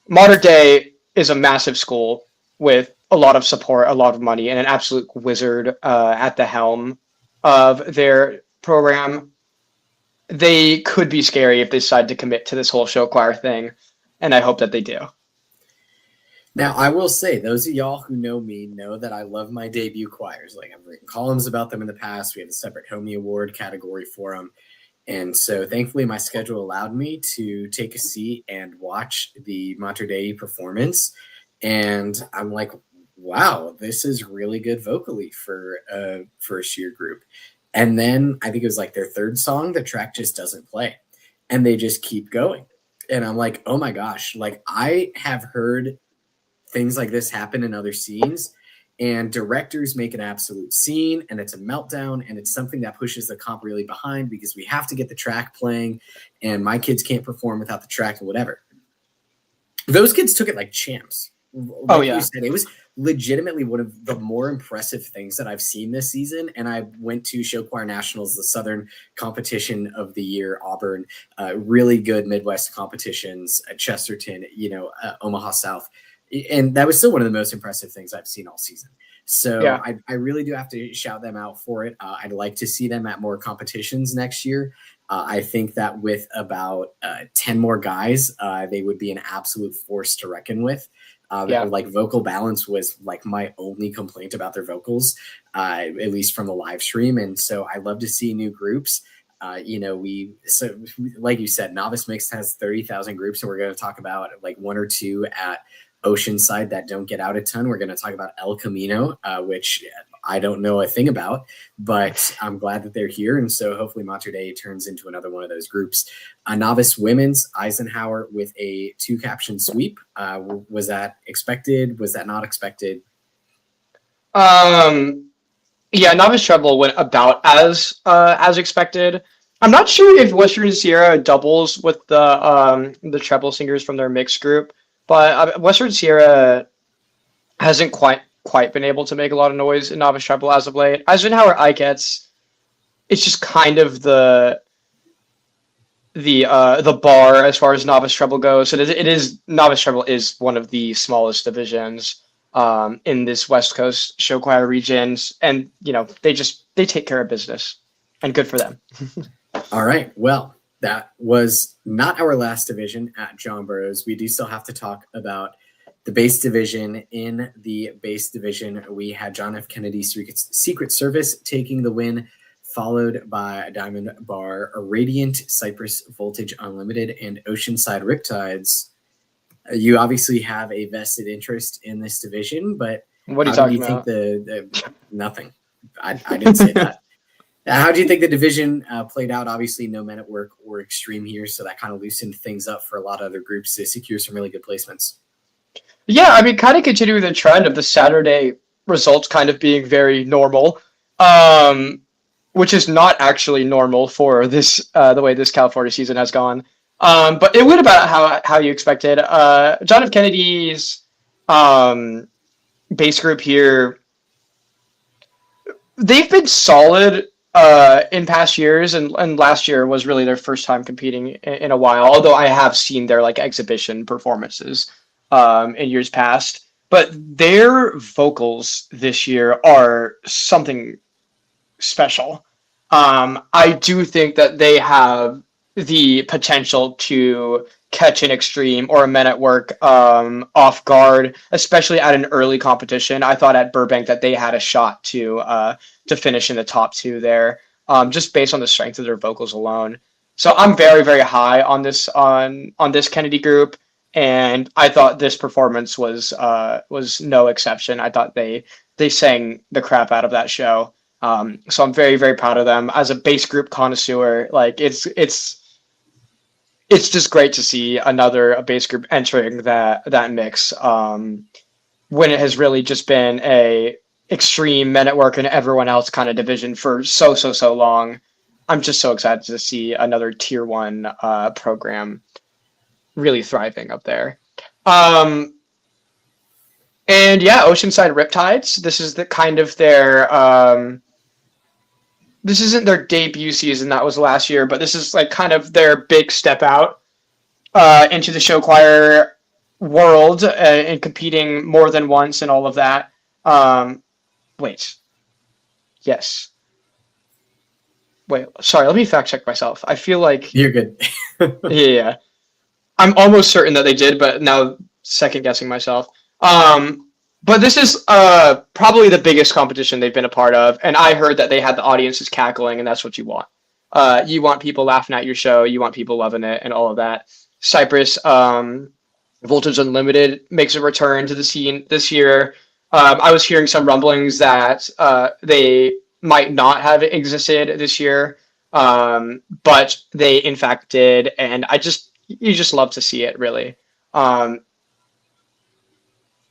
Modern Day is a massive school with a lot of support, a lot of money, and an absolute wizard at the helm of their program. They could be scary if they decide to commit to this whole show choir thing, and I hope that they do. Now, I will say, those of y'all who know me know that I love my debut choirs. Like, I've written columns about them in the past. We have a separate Homie Award category for them. And so, thankfully, my schedule allowed me to take a seat and watch the Mater Dei performance. And I'm like, wow, this is really good vocally for a first-year group. And then I think it was like their third song, the track just doesn't play. And they just keep going. And I'm like, oh my gosh, like I have heard things like this happen in other scenes, and directors make an absolute scene and it's a meltdown, and it's something that pushes the comp really behind because we have to get the track playing and my kids can't perform without the track and whatever. Those kids took it like champs. Like you said, it was legitimately one of the more impressive things that I've seen this season. And I went to Show Choir Nationals, the Southern competition of the year, Auburn, really good Midwest competitions at Chesterton, Omaha South. And that was still one of the most impressive things I've seen all season. So yeah. I really do have to shout them out for it. I'd like to see them at more competitions next year. I think that with about 10 more guys, they would be an absolute force to reckon with. Like vocal balance was like my only complaint about their vocals, at least from the live stream. And so I love to see new groups. Like you said, Novice Mixed has 30,000 groups, and we're going to talk about like one or two at Oceanside that don't get out a ton. We're going to talk about El Camino, which I don't know a thing about, but I'm glad that they're here. And so hopefully Mater Dei turns into another one of those groups. Novice Women's, Eisenhower with a 2-caption sweep. Was that expected? Was that not expected? Novice Treble went about as expected. I'm not sure if Western Sierra doubles with the treble singers from their mixed group, but Western Sierra hasn't quite been able to make a lot of noise in Novice Treble as of late. Eisenhower Ikets, it's just kind of the bar as far as Novice Treble goes. It is Novice Treble is one of the smallest divisions in this West Coast show choir regions, and they take care of business, and good for them. All right, well, that was not our last division at John Burroughs. We do still have to talk about the bass division. In the bass division, we had John F. Kennedy Secret Service taking the win, followed by Diamond Bar, Radiant, Cypress Voltage Unlimited, and Oceanside Riptides. You obviously have a vested interest in this division, but what are you talking about? Nothing. I didn't say that. How do you think the division played out? Obviously, no Men at Work or Extreme here, so that kind of loosened things up for a lot of other groups to secure some really good placements. Yeah, I mean, kind of continuing the trend of the Saturday results kind of being very normal, which is not actually normal for this the way this California season has gone. But it went about how you expected. John F. Kennedy's bass group here, they've been solid in past years, and last year was really their first time competing in a while, although I have seen their like exhibition performances in years past. But their vocals this year are something special. I do think that they have the potential to catch an extreme or a men at work off guard, especially at an early competition. I thought at Burbank that they had a shot to finish in the top two there, just based on the strength of their vocals alone. So I'm very, very high on this Kennedy group, and I thought this performance was no exception. I thought they sang the crap out of that show. So I'm very, very proud of them. As a bass group connoisseur, like it's just great to see a bass group entering that mix. When it has really just been a extreme Men at Work and everyone else kind of division for so long. I'm just so excited to see another tier one program really thriving up there. And yeah, Oceanside Riptides. This is the kind of their this isn't their debut season, that was last year, but this is like kind of their big step out into the show choir world and competing more than once and all of that. Wait. Yes. Wait, sorry, let me fact check myself. I feel like You're good. yeah. I'm almost certain that they did, but now second guessing myself. But this is probably the biggest competition they've been a part of, and I heard that they had the audiences cackling, and that's what you want. You want people laughing at your show, you want people loving it, and all of that. Cypress Voltage Unlimited makes a return to the scene this year. I was hearing some rumblings that they might not have existed this year, but they in fact did, and you just love to see it, really.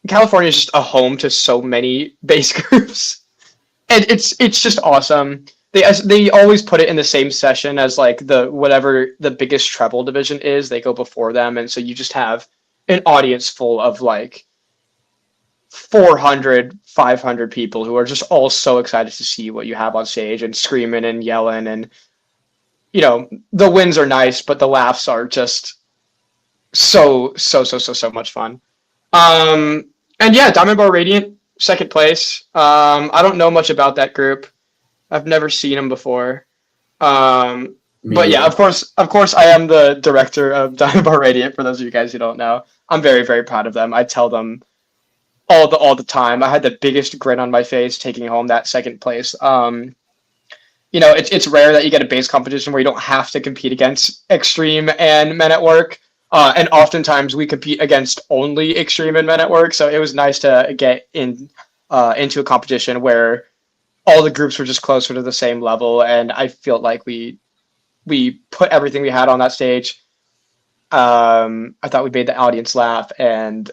California is just a home to so many bass groups, and it's just awesome. They always put it in the same session as like whatever the biggest treble division is. They go before them, and so you just have an audience full of like 400, 500 people who are just all so excited to see what you have on stage and screaming and yelling, and the wins are nice, but the laughs are just so much fun. And yeah, Diamond Bar Radiant, second place. I don't know much about that group. I've never seen them before. But yeah, of course, I am the director of Diamond Bar Radiant. For those of you guys who don't know, I'm very, very proud of them. I tell them all the time. I had the biggest grin on my face taking home that second place. It's rare that you get a bass competition where you don't have to compete against Extreme and Men at Work. And oftentimes we compete against only Extreme and Men at Work. So it was nice to get into a competition where all the groups were just closer to the same level. And I feel like we put everything we had on that stage. I thought we made the audience laugh, and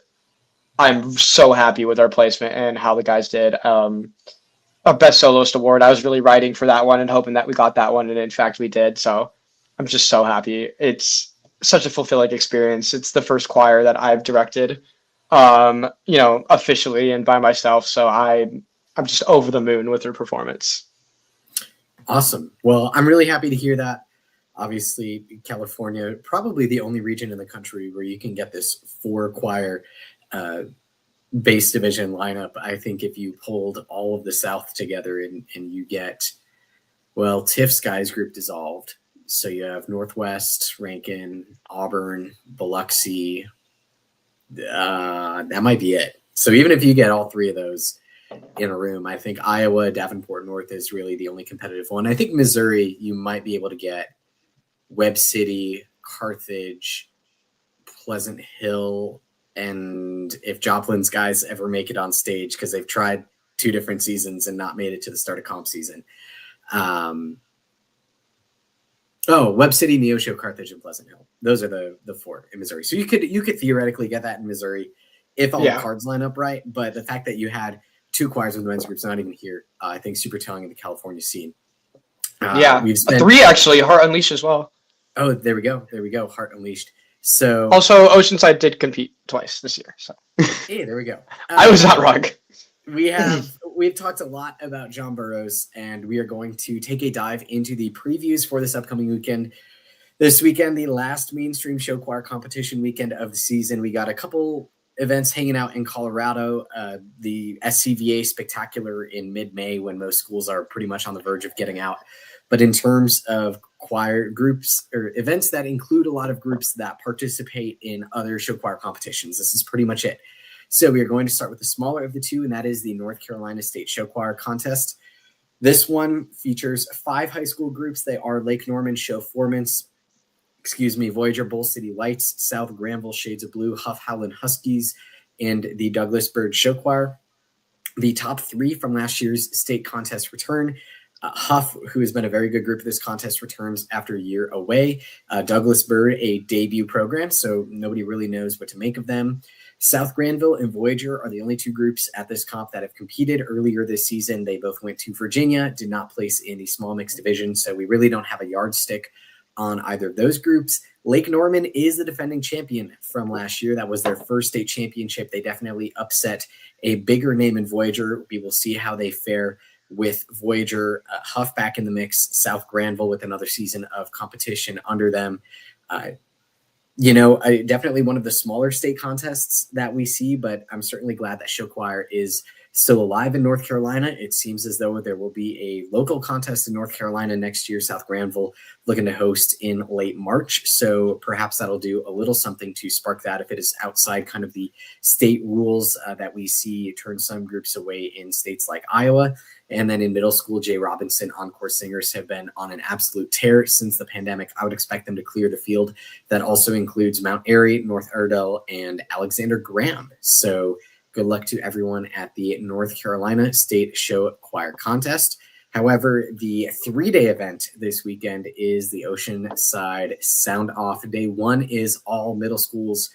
I'm so happy with our placement and how the guys did. A Best Soloist Award, I was really writing for that one and hoping that we got that one. And in fact, we did. So I'm just so happy. It's such a fulfilling experience. It's the first choir that I've directed, officially and by myself. So I'm just over the moon with their performance. Awesome. Well, I'm really happy to hear that. Obviously, California, probably the only region in the country where you can get this 4-choir bass division lineup. I think if you pulled all of the South together and you get, well, Tiff's guys group dissolved. So you have Northwest, Rankin, Auburn, Biloxi. That might be it. So even if you get all three of those in a room, I think Iowa, Davenport North is really the only competitive one. I think Missouri, you might be able to get Webb City, Carthage, Pleasant Hill, and if Joplin's guys ever make it on stage, because they've tried 2 different seasons and not made it to the start of comp season. Webb City, Neosho, Carthage, and Pleasant Hill. Those are the 4 in Missouri. So you could theoretically get that in Missouri if all the cards line up right. But the fact that you had 2 choirs with the men's groups not even here, I think super telling in the California scene. We've spent 3 actually, Heart Unleashed as well. Oh, there we go. Heart Unleashed. So also Oceanside did compete twice this year. So hey, there we go. I was not wrong. We've talked a lot about John Burroughs, and we are going to take a dive into the previews for this upcoming weekend. This weekend, the last mainstream show choir competition weekend of the season. We got a couple events hanging out in Colorado. The SCVA Spectacular in mid-May when most schools are pretty much on the verge of getting out. But in terms of choir groups or events that include a lot of groups that participate in other show choir competitions, this is pretty much it. So we are going to start with the smaller of the two, and that is the North Carolina State Show Choir Contest. This one features 5 high school groups. They are Lake Norman Show Formants, Voyager Bull City Lights, South Granville Shades of Blue, Huff Howland Huskies, and the Douglas Byrd Show Choir. The top 3 from last year's state contest return. Huff, who has been a very good group of this contest, returns after a year away. Douglas Byrd, a debut program, so nobody really knows what to make of them. South Granville and Voyager are the only 2 groups at this comp that have competed earlier this season. They both went to Virginia, did not place in the small mixed division, so we really don't have a yardstick on either of those groups. Lake Norman is the defending champion from last year. That was their first state championship. They definitely upset a bigger name in Voyager. We will see how they fare with Voyager. Huff back in the mix, South Granville with another season of competition under them. Definitely one of the smaller state contests that we see, but I'm certainly glad that show choir is still alive in North Carolina. It seems as though there will be a local contest in North Carolina next year. South Granville looking to host in late March. So perhaps that'll do a little something to spark that if it is outside kind of the state rules that we see turn some groups away in states like Iowa. And then in middle school, Jay Robinson Encore Singers have been on an absolute tear since the pandemic. I would expect them to clear the field. That also includes Mount Airy, North Iredell, and Alexander Graham. So good luck to everyone at the North Carolina State Show Choir Contest. However, the 3-day event this weekend is the Oceanside Sound-Off. Day 1 is all middle schools.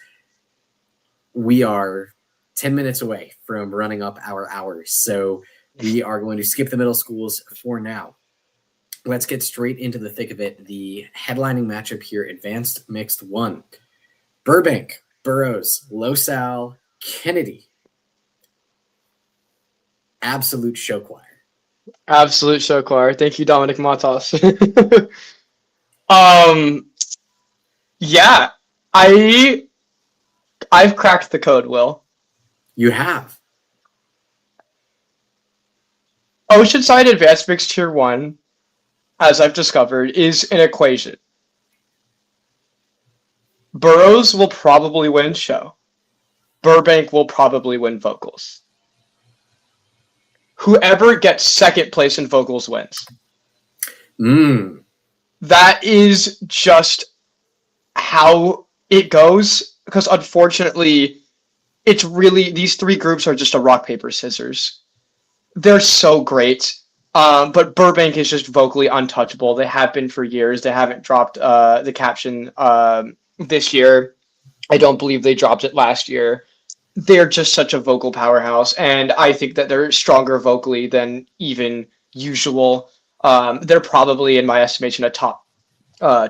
We are 10 minutes away from running up our hours, so we are going to skip the middle schools for now. Let's get straight into the thick of it. The headlining matchup here, Advanced Mixed 1. Burbank, Burroughs, LoSal, Kennedy. Absolute show choir. Absolute show choir. Thank you, Dominic Matos. Yeah, I've cracked the code, Will. You have. Oceanside Advanced Mixed Tier 1, as I've discovered, is an equation. Burroughs will probably win show. Burbank will probably win vocals. Whoever gets second place in vocals wins. That is just how it goes, because unfortunately, it's really, these 3 groups are just a rock, paper, scissors. They're so great, but Burbank is just vocally untouchable. They have been for years. They haven't dropped the caption this year. I don't believe they dropped it last year. They're just such a vocal powerhouse, and I think that they're stronger vocally than even usual. They're probably, in my estimation, a top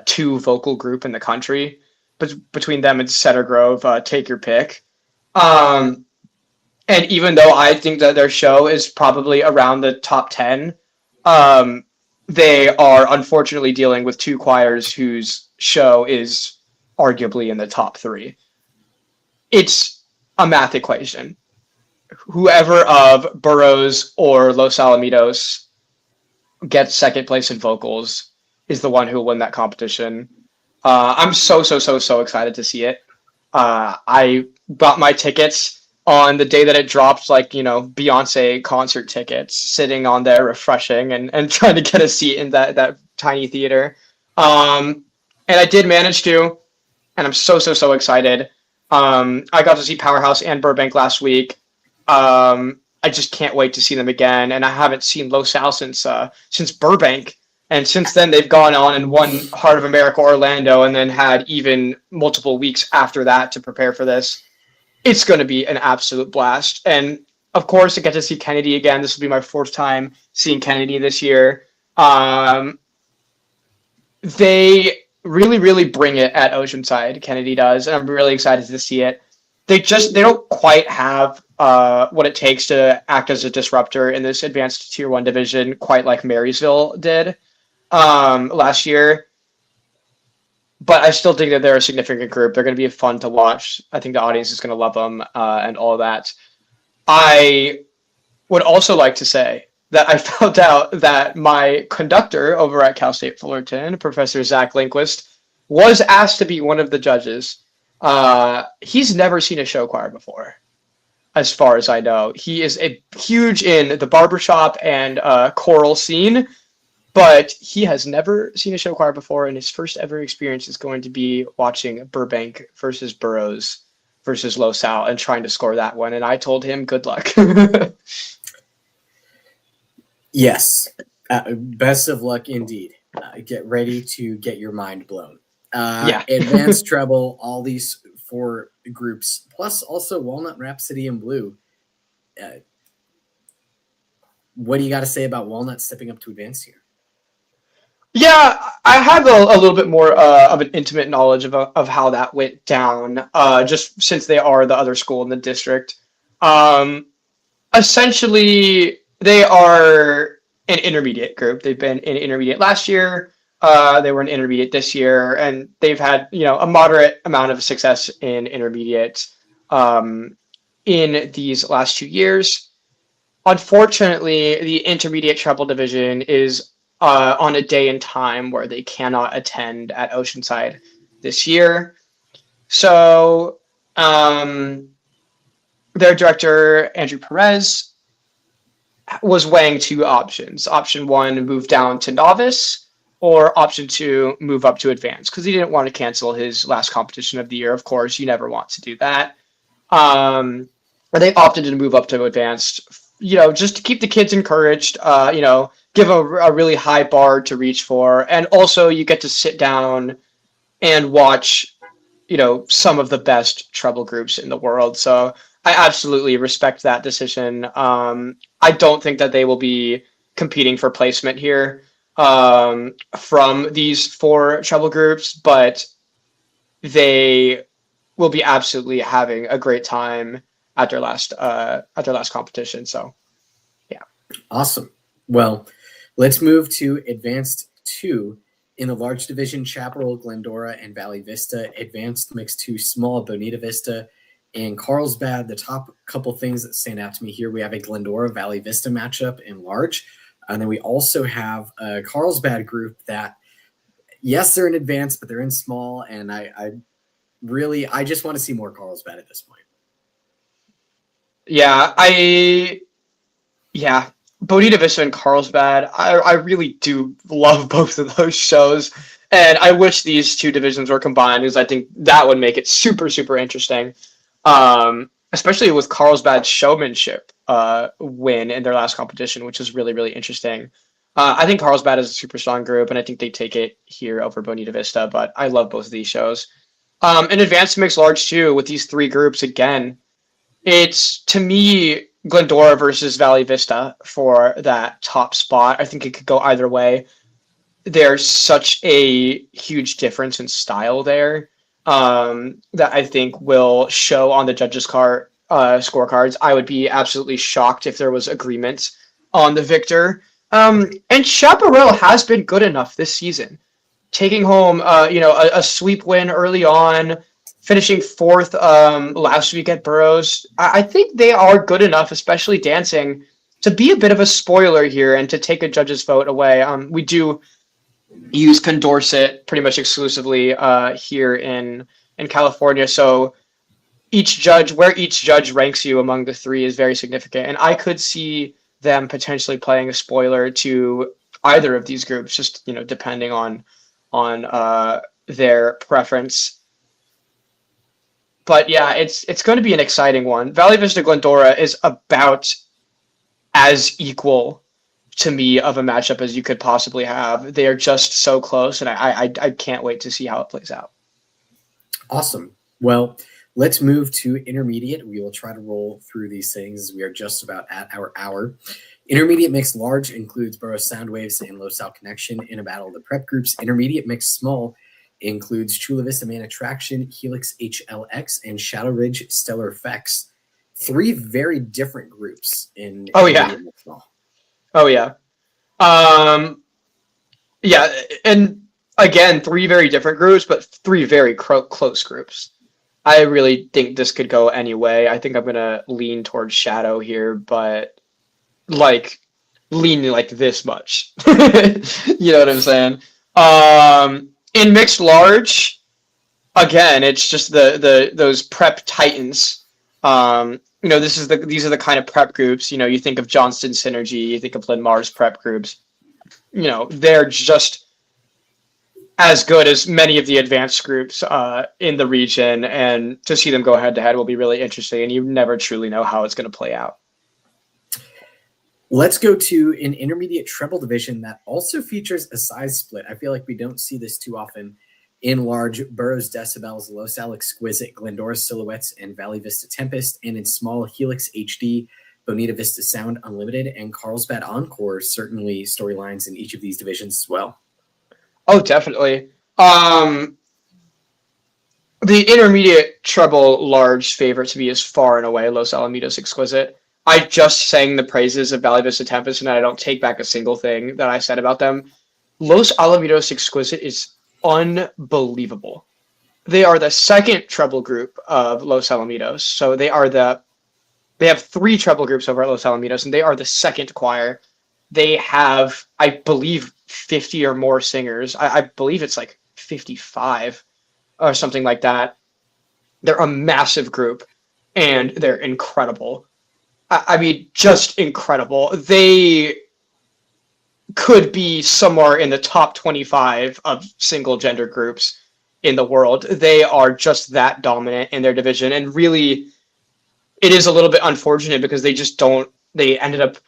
2 vocal group in the country. But between them and Cedar Grove, take your pick. And even though I think that their show is probably around the top 10, they are unfortunately dealing with 2 choirs whose show is arguably in the top 3. It's a math equation. Whoever of Burroughs or Los Alamitos gets second place in vocals is the one who will win that competition. I'm so excited to see it. I bought my tickets on the day that it dropped, Beyonce concert tickets, sitting on there refreshing and trying to get a seat in that tiny theater. And I did manage to, and I'm so excited. I got to see Powerhouse and Burbank last week. I just can't wait to see them again. And I haven't seen LoSal since Burbank. And since then, they've gone on and won Heart of America Orlando, and then had even multiple weeks after that to prepare for this. It's going to be an absolute blast. And of course, I get to see Kennedy again. This will be my 4th time seeing Kennedy this year. They really bring it at Oceanside. Kennedy does, and I'm really excited to see it. They don't quite have what it takes to act as a disruptor in this advanced tier 1 division, quite like Marysville did last year. but I still think that they're a significant group. They're going to be fun to watch. I think the audience is going to love them and all that. I would also like to say that I found out that my conductor over at Cal State Fullerton, Professor Zach Lindquist, was asked to be one of the judges. He's never seen a show choir before, as far as I know. He is a huge in the barbershop and choral scene, but he has never seen a show choir before, and his first ever experience is going to be watching Burbank versus Burroughs versus Los Al and trying to score that one. And I told him, good luck. Yes. Best of luck indeed. Get ready to get your mind blown. Yeah. Advanced treble, all these 4 groups, plus also Walnut, Rhapsody, and Blue. What do you got to say about Walnut stepping up to advance here? Yeah, I have a little bit more of an intimate knowledge of how that went down, just since they are the other school in the district. Essentially, they are an intermediate group. They've been in intermediate last year. They were an intermediate this year, and they've had a moderate amount of success in intermediate in these last 2 years. Unfortunately, the intermediate treble division is on a day and time where they cannot attend at Oceanside this year. So their director, Andrew Perez, was weighing 2 options. Option 1, move down to novice, or option 2, move up to advanced, because he didn't want to cancel his last competition of the year. Of course, you never want to do that. And they opted to move up to advanced, just to keep the kids encouraged, give a really high bar to reach for. And also you get to sit down and watch, some of the best treble groups in the world. So I absolutely respect that decision. I don't think that they will be competing for placement here from these 4 treble groups, but they will be absolutely having a great time at their last competition. So, yeah. Awesome. Well, let's move to Advanced 2 in the large division. Chaparral, Glendora, and Valley Vista. Advanced mixed 2 small, Bonita Vista, and Carlsbad. The top couple things that stand out to me here, we have a Glendora Valley Vista matchup in large, and then we also have a Carlsbad group that, yes, they're in advanced, but they're in small, and I just want to see more Carlsbad at this point. Yeah, Bonita Vista and Carlsbad, I really do love both of those shows, and I wish these 2 divisions were combined, because I think that would make it super, super interesting, especially with Carlsbad's showmanship win in their last competition, which is really, really interesting. I think Carlsbad is a super strong group, and I think they take it here over Bonita Vista, but I love both of these shows. In advanced mixed large too, with these 3 groups, again, it's, to me, Glendora versus Valley Vista for that top spot. I think it could go either way. There's such a huge difference in style there that I think will show on the judges' scorecards. I would be absolutely shocked if there was agreement on the victor. And Chaparral has been good enough this season, taking home a sweep win early on, finishing 4th last week at Burroughs. I think they are good enough, especially dancing, to be a bit of a spoiler here and to take a judge's vote away. We do use Condorcet pretty much exclusively here in California, so each judge ranks you among the 3 is very significant, and I could see them potentially playing a spoiler to either of these groups, just depending on their preference. But yeah, it's going to be an exciting one. Valley Vista Glendora is about as equal to me of a matchup as you could possibly have. They are just so close, and I can't wait to see how it plays out. Awesome. Well, let's move to intermediate. We will try to roll through these things. We are just about at our hour. Intermediate mixed large includes Burroughs Soundwaves and Los Al Connection in a battle of the prep groups. Intermediate mixed small includes Chula Vista Man Attraction, Helix HLX, and Shadow Ridge Stellar Effects. 3 very different groups in intermediate mixed small. Oh yeah. Yeah, and again, three very different groups, but three very close groups. I really think this could go any way. I think I'm gonna lean towards Shadow here, but like leaning like this much. You know what I'm saying? In mixed large, again, it's just the those prep titans. These are the kind of prep groups. You think of Johnston Synergy, you think of Lynn Mars prep groups. They're just as good as many of the advanced groups in the region, and to see them go head to head will be really interesting. And you never truly know how it's going to play out. Let's go to an intermediate treble division that also features a size split. I feel like we don't see this too often. In large, Burroughs Decibels, Los Al Exquisite, Glendora Silhouettes, and Valley Vista Tempest, and in small, Helix HD, Bonita Vista Sound Unlimited, and Carlsbad Encore, certainly storylines in each of these divisions as well. Oh, definitely. The intermediate treble large favorite to me is far and away Los Alamitos Exquisite. I just sang the praises of Valley Vista Tempest, and I don't take back a single thing that I said about them. Los Alamitos Exquisite is unbelievable. They are the second treble group of Los Alamitos. So they have three treble groups over at Los Alamitos, and they are the second choir. They have, I believe, 50 or more singers. I believe it's like 55 or something like that. They're a massive group, and they're incredible. I mean, just incredible. They could be somewhere in the top 25 of single gender groups in the world. They are just that dominant in their division. And really, it is a little bit unfortunate because they ended up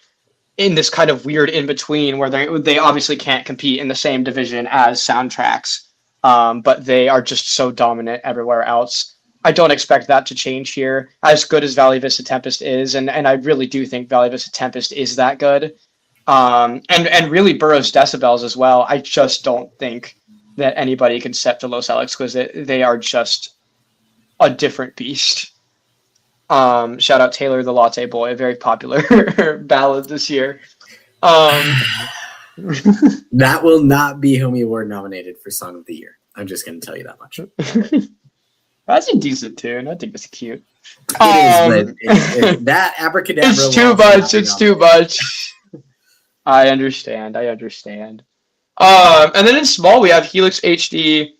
in this kind of weird in-between where they obviously can't compete in the same division as Soundtracks, but they are just so dominant everywhere else. I don't expect that to change here, as good as Valley Vista Tempest is, and I really do think Valley Vista Tempest is that good. And really Burroughs Decibels as well. I just don't think that anybody can step to Los Al Exquisite. They are just a different beast. Shout out Taylor the Latte Boy, a very popular ballad this year. That will not be Homie Award nominated for Song of the Year. I'm just going to tell you that much. That's a decent tune. I think it's cute. It is, but that abracadabra. It's too much. It's too much. I understand. And then in small, we have Helix HD,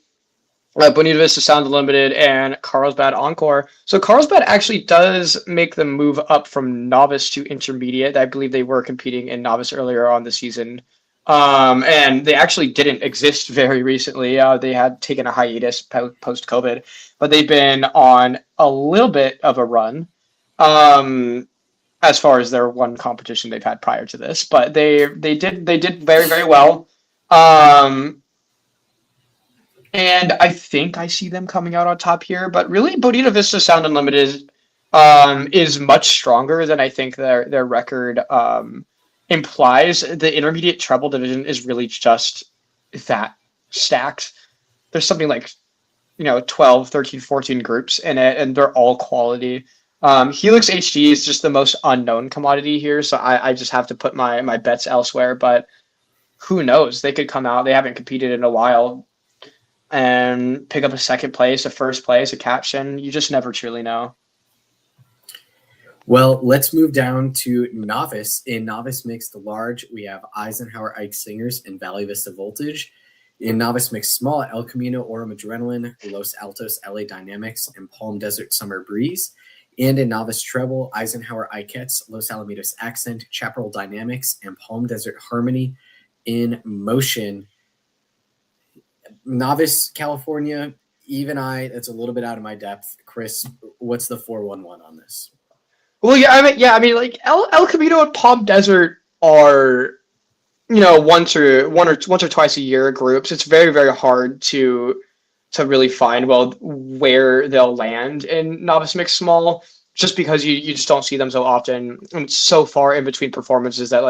Bonita Vista Sound Unlimited, and Carlsbad Encore. So Carlsbad actually does make the move up from novice to intermediate. I believe they were competing in novice earlier on the season. And they actually didn't exist very recently. They had taken a hiatus post-COVID, but they've been on a little bit of a run as far as their one competition they've had prior to this. But they did very, very well. And I think I see them coming out on top here. But really, Bonita Vista Sound Unlimited is much stronger than I think their record implies. The intermediate treble division is really just that stacked. There's something like 12, 13, 14 groups in it, and they're all quality. Helix HD is just the most unknown commodity here, so I just have to put my bets elsewhere, but who knows? They could come out, they haven't competed in a while, and pick up a second place, a first place, a caption. You just never truly know. Well, let's move down to novice. In novice mixed large, we have Eisenhower Ike Singers and Valley Vista Voltage. In novice mixed small, El Camino Orem Adrenaline, Los Altos LA Dynamics, and Palm Desert Summer Breeze. And in novice treble, Eisenhower Ikettes, Los Alamitos Accent, Chaparral Dynamics, and Palm Desert Harmony. In motion, novice California, even that's a little bit out of my depth. Chris, what's the 4-1-1 on this? Well, I mean, like El Camino and Palm Desert are, once or twice a year groups. It's very, very hard to really find where they'll land in novice mixed small, just because you just don't see them so often, and it's so far in between performances that,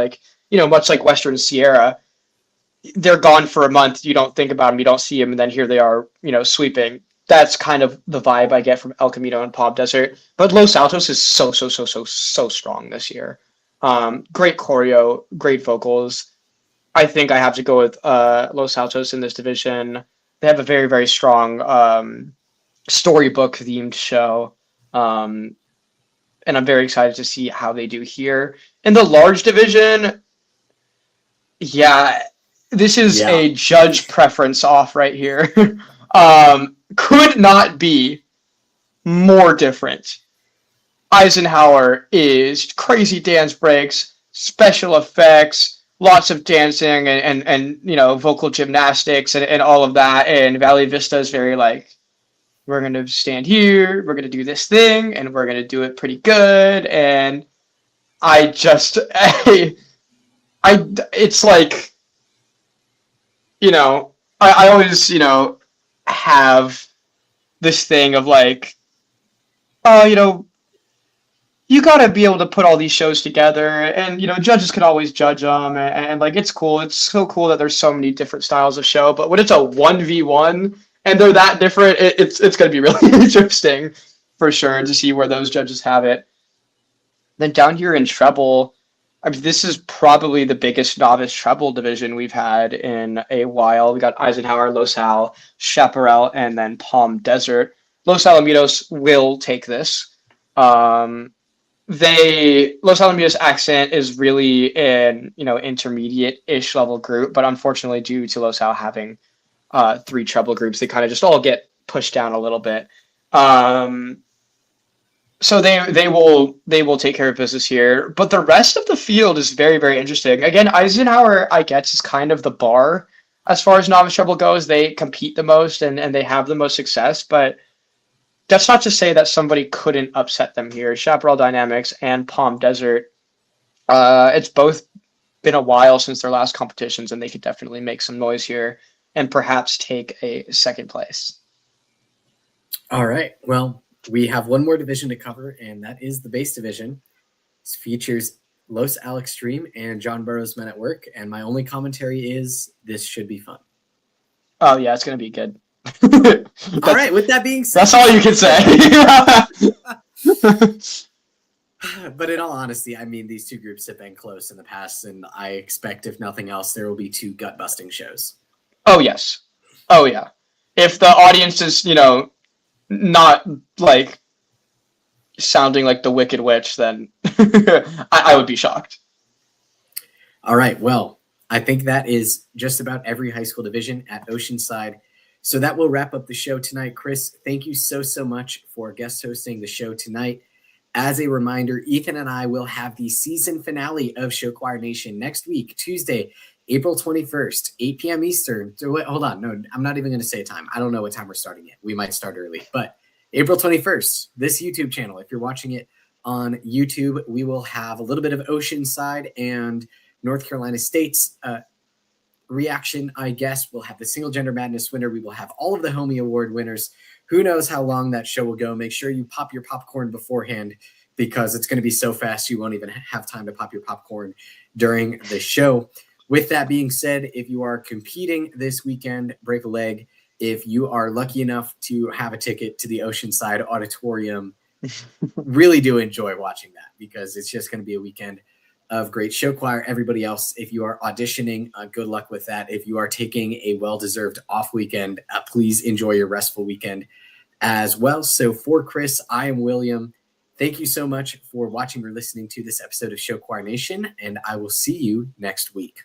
much like Western Sierra, they're gone for a month. You don't think about them, you don't see them, and then here they are, sweeping. That's kind of the vibe I get from El Camino and Palm Desert. But Los Altos is so strong this year. Great choreo, great vocals. I think I have to go with Los Altos in this division. They have a very, very strong storybook themed show. Um, and I'm very excited to see how they do here. In the large division, yeah, this is Yeah. a judge preference off right here. Could not be more different. Eisenhower is crazy dance breaks, special effects, lots of dancing and vocal gymnastics and all of that. And Valley Vista is very like, we're gonna stand here, we're gonna do this thing, and we're gonna do it pretty good. And I just it's like, I always, have this thing of like, oh, you gotta be able to put all these shows together, and judges can always judge them, and like it's cool. It's so cool that there's so many different styles of show. But when it's a 1v1 and they're that different, it's gonna be really interesting for sure to see where those judges have it. Then down here in treble, I mean, this is probably the biggest novice treble division we've had in a while. We got Eisenhower, Los Al, Chaparral, and then Palm Desert. Los Alamitos will take this. Los Alamitos accent is really an intermediate-ish level group, but unfortunately, due to Los Al having 3 treble groups, they kind of just all get pushed down a little bit. So they will take care of business here, but the rest of the field is very, very interesting. Again, Eisenhower, I guess, is kind of the bar as far as novice treble goes. They compete the most and they have the most success, but that's not to say that somebody couldn't upset them here. Chaparral Dynamics and Palm Desert, it's both been a while since their last competitions, and they could definitely make some noise here and perhaps take a second place. All right. Well, we have one more division to cover, and that is the base division. This features Los Al Extreme and John Burroughs Men at Work, and my only commentary is this should be fun. Oh, yeah, it's going to be good. All right, with that being said... That's all you can say. But in all honesty, I mean, these two groups have been close in the past, and I expect, if nothing else, there will be 2 gut-busting shows. Oh, yes. Oh, yeah. If the audience is, not like sounding like the Wicked Witch, then I would be shocked. All right. Well, I think that is just about every high school division at Oceanside. So that will wrap up the show tonight. Chris, thank you so much for guest hosting the show tonight. As a reminder, Ethan and I will have the season finale of Show Choir Nation next week, Tuesday, April 21st, 8 p.m. Eastern. So wait, hold on. No, I'm not even going to say a time. I don't know what time we're starting yet. We might start early. But April 21st, this YouTube channel, if you're watching it on YouTube, we will have a little bit of Oceanside and North Carolina State's reaction, I guess. We'll have the Single Gender Madness winner. We will have all of the Homie Award winners. Who knows how long that show will go. Make sure you pop your popcorn beforehand, because it's going to be so fast you won't even have time to pop your popcorn during the show. With that being said, if you are competing this weekend, break a leg. If you are lucky enough to have a ticket to the Oceanside Auditorium, really do enjoy watching that, because it's just going to be a weekend of great show choir. Everybody else, if you are auditioning, good luck with that. If you are taking a well-deserved off weekend, please enjoy your restful weekend as well. So for Chris, I am William. Thank you so much for watching or listening to this episode of Show Choir Nation, and I will see you next week.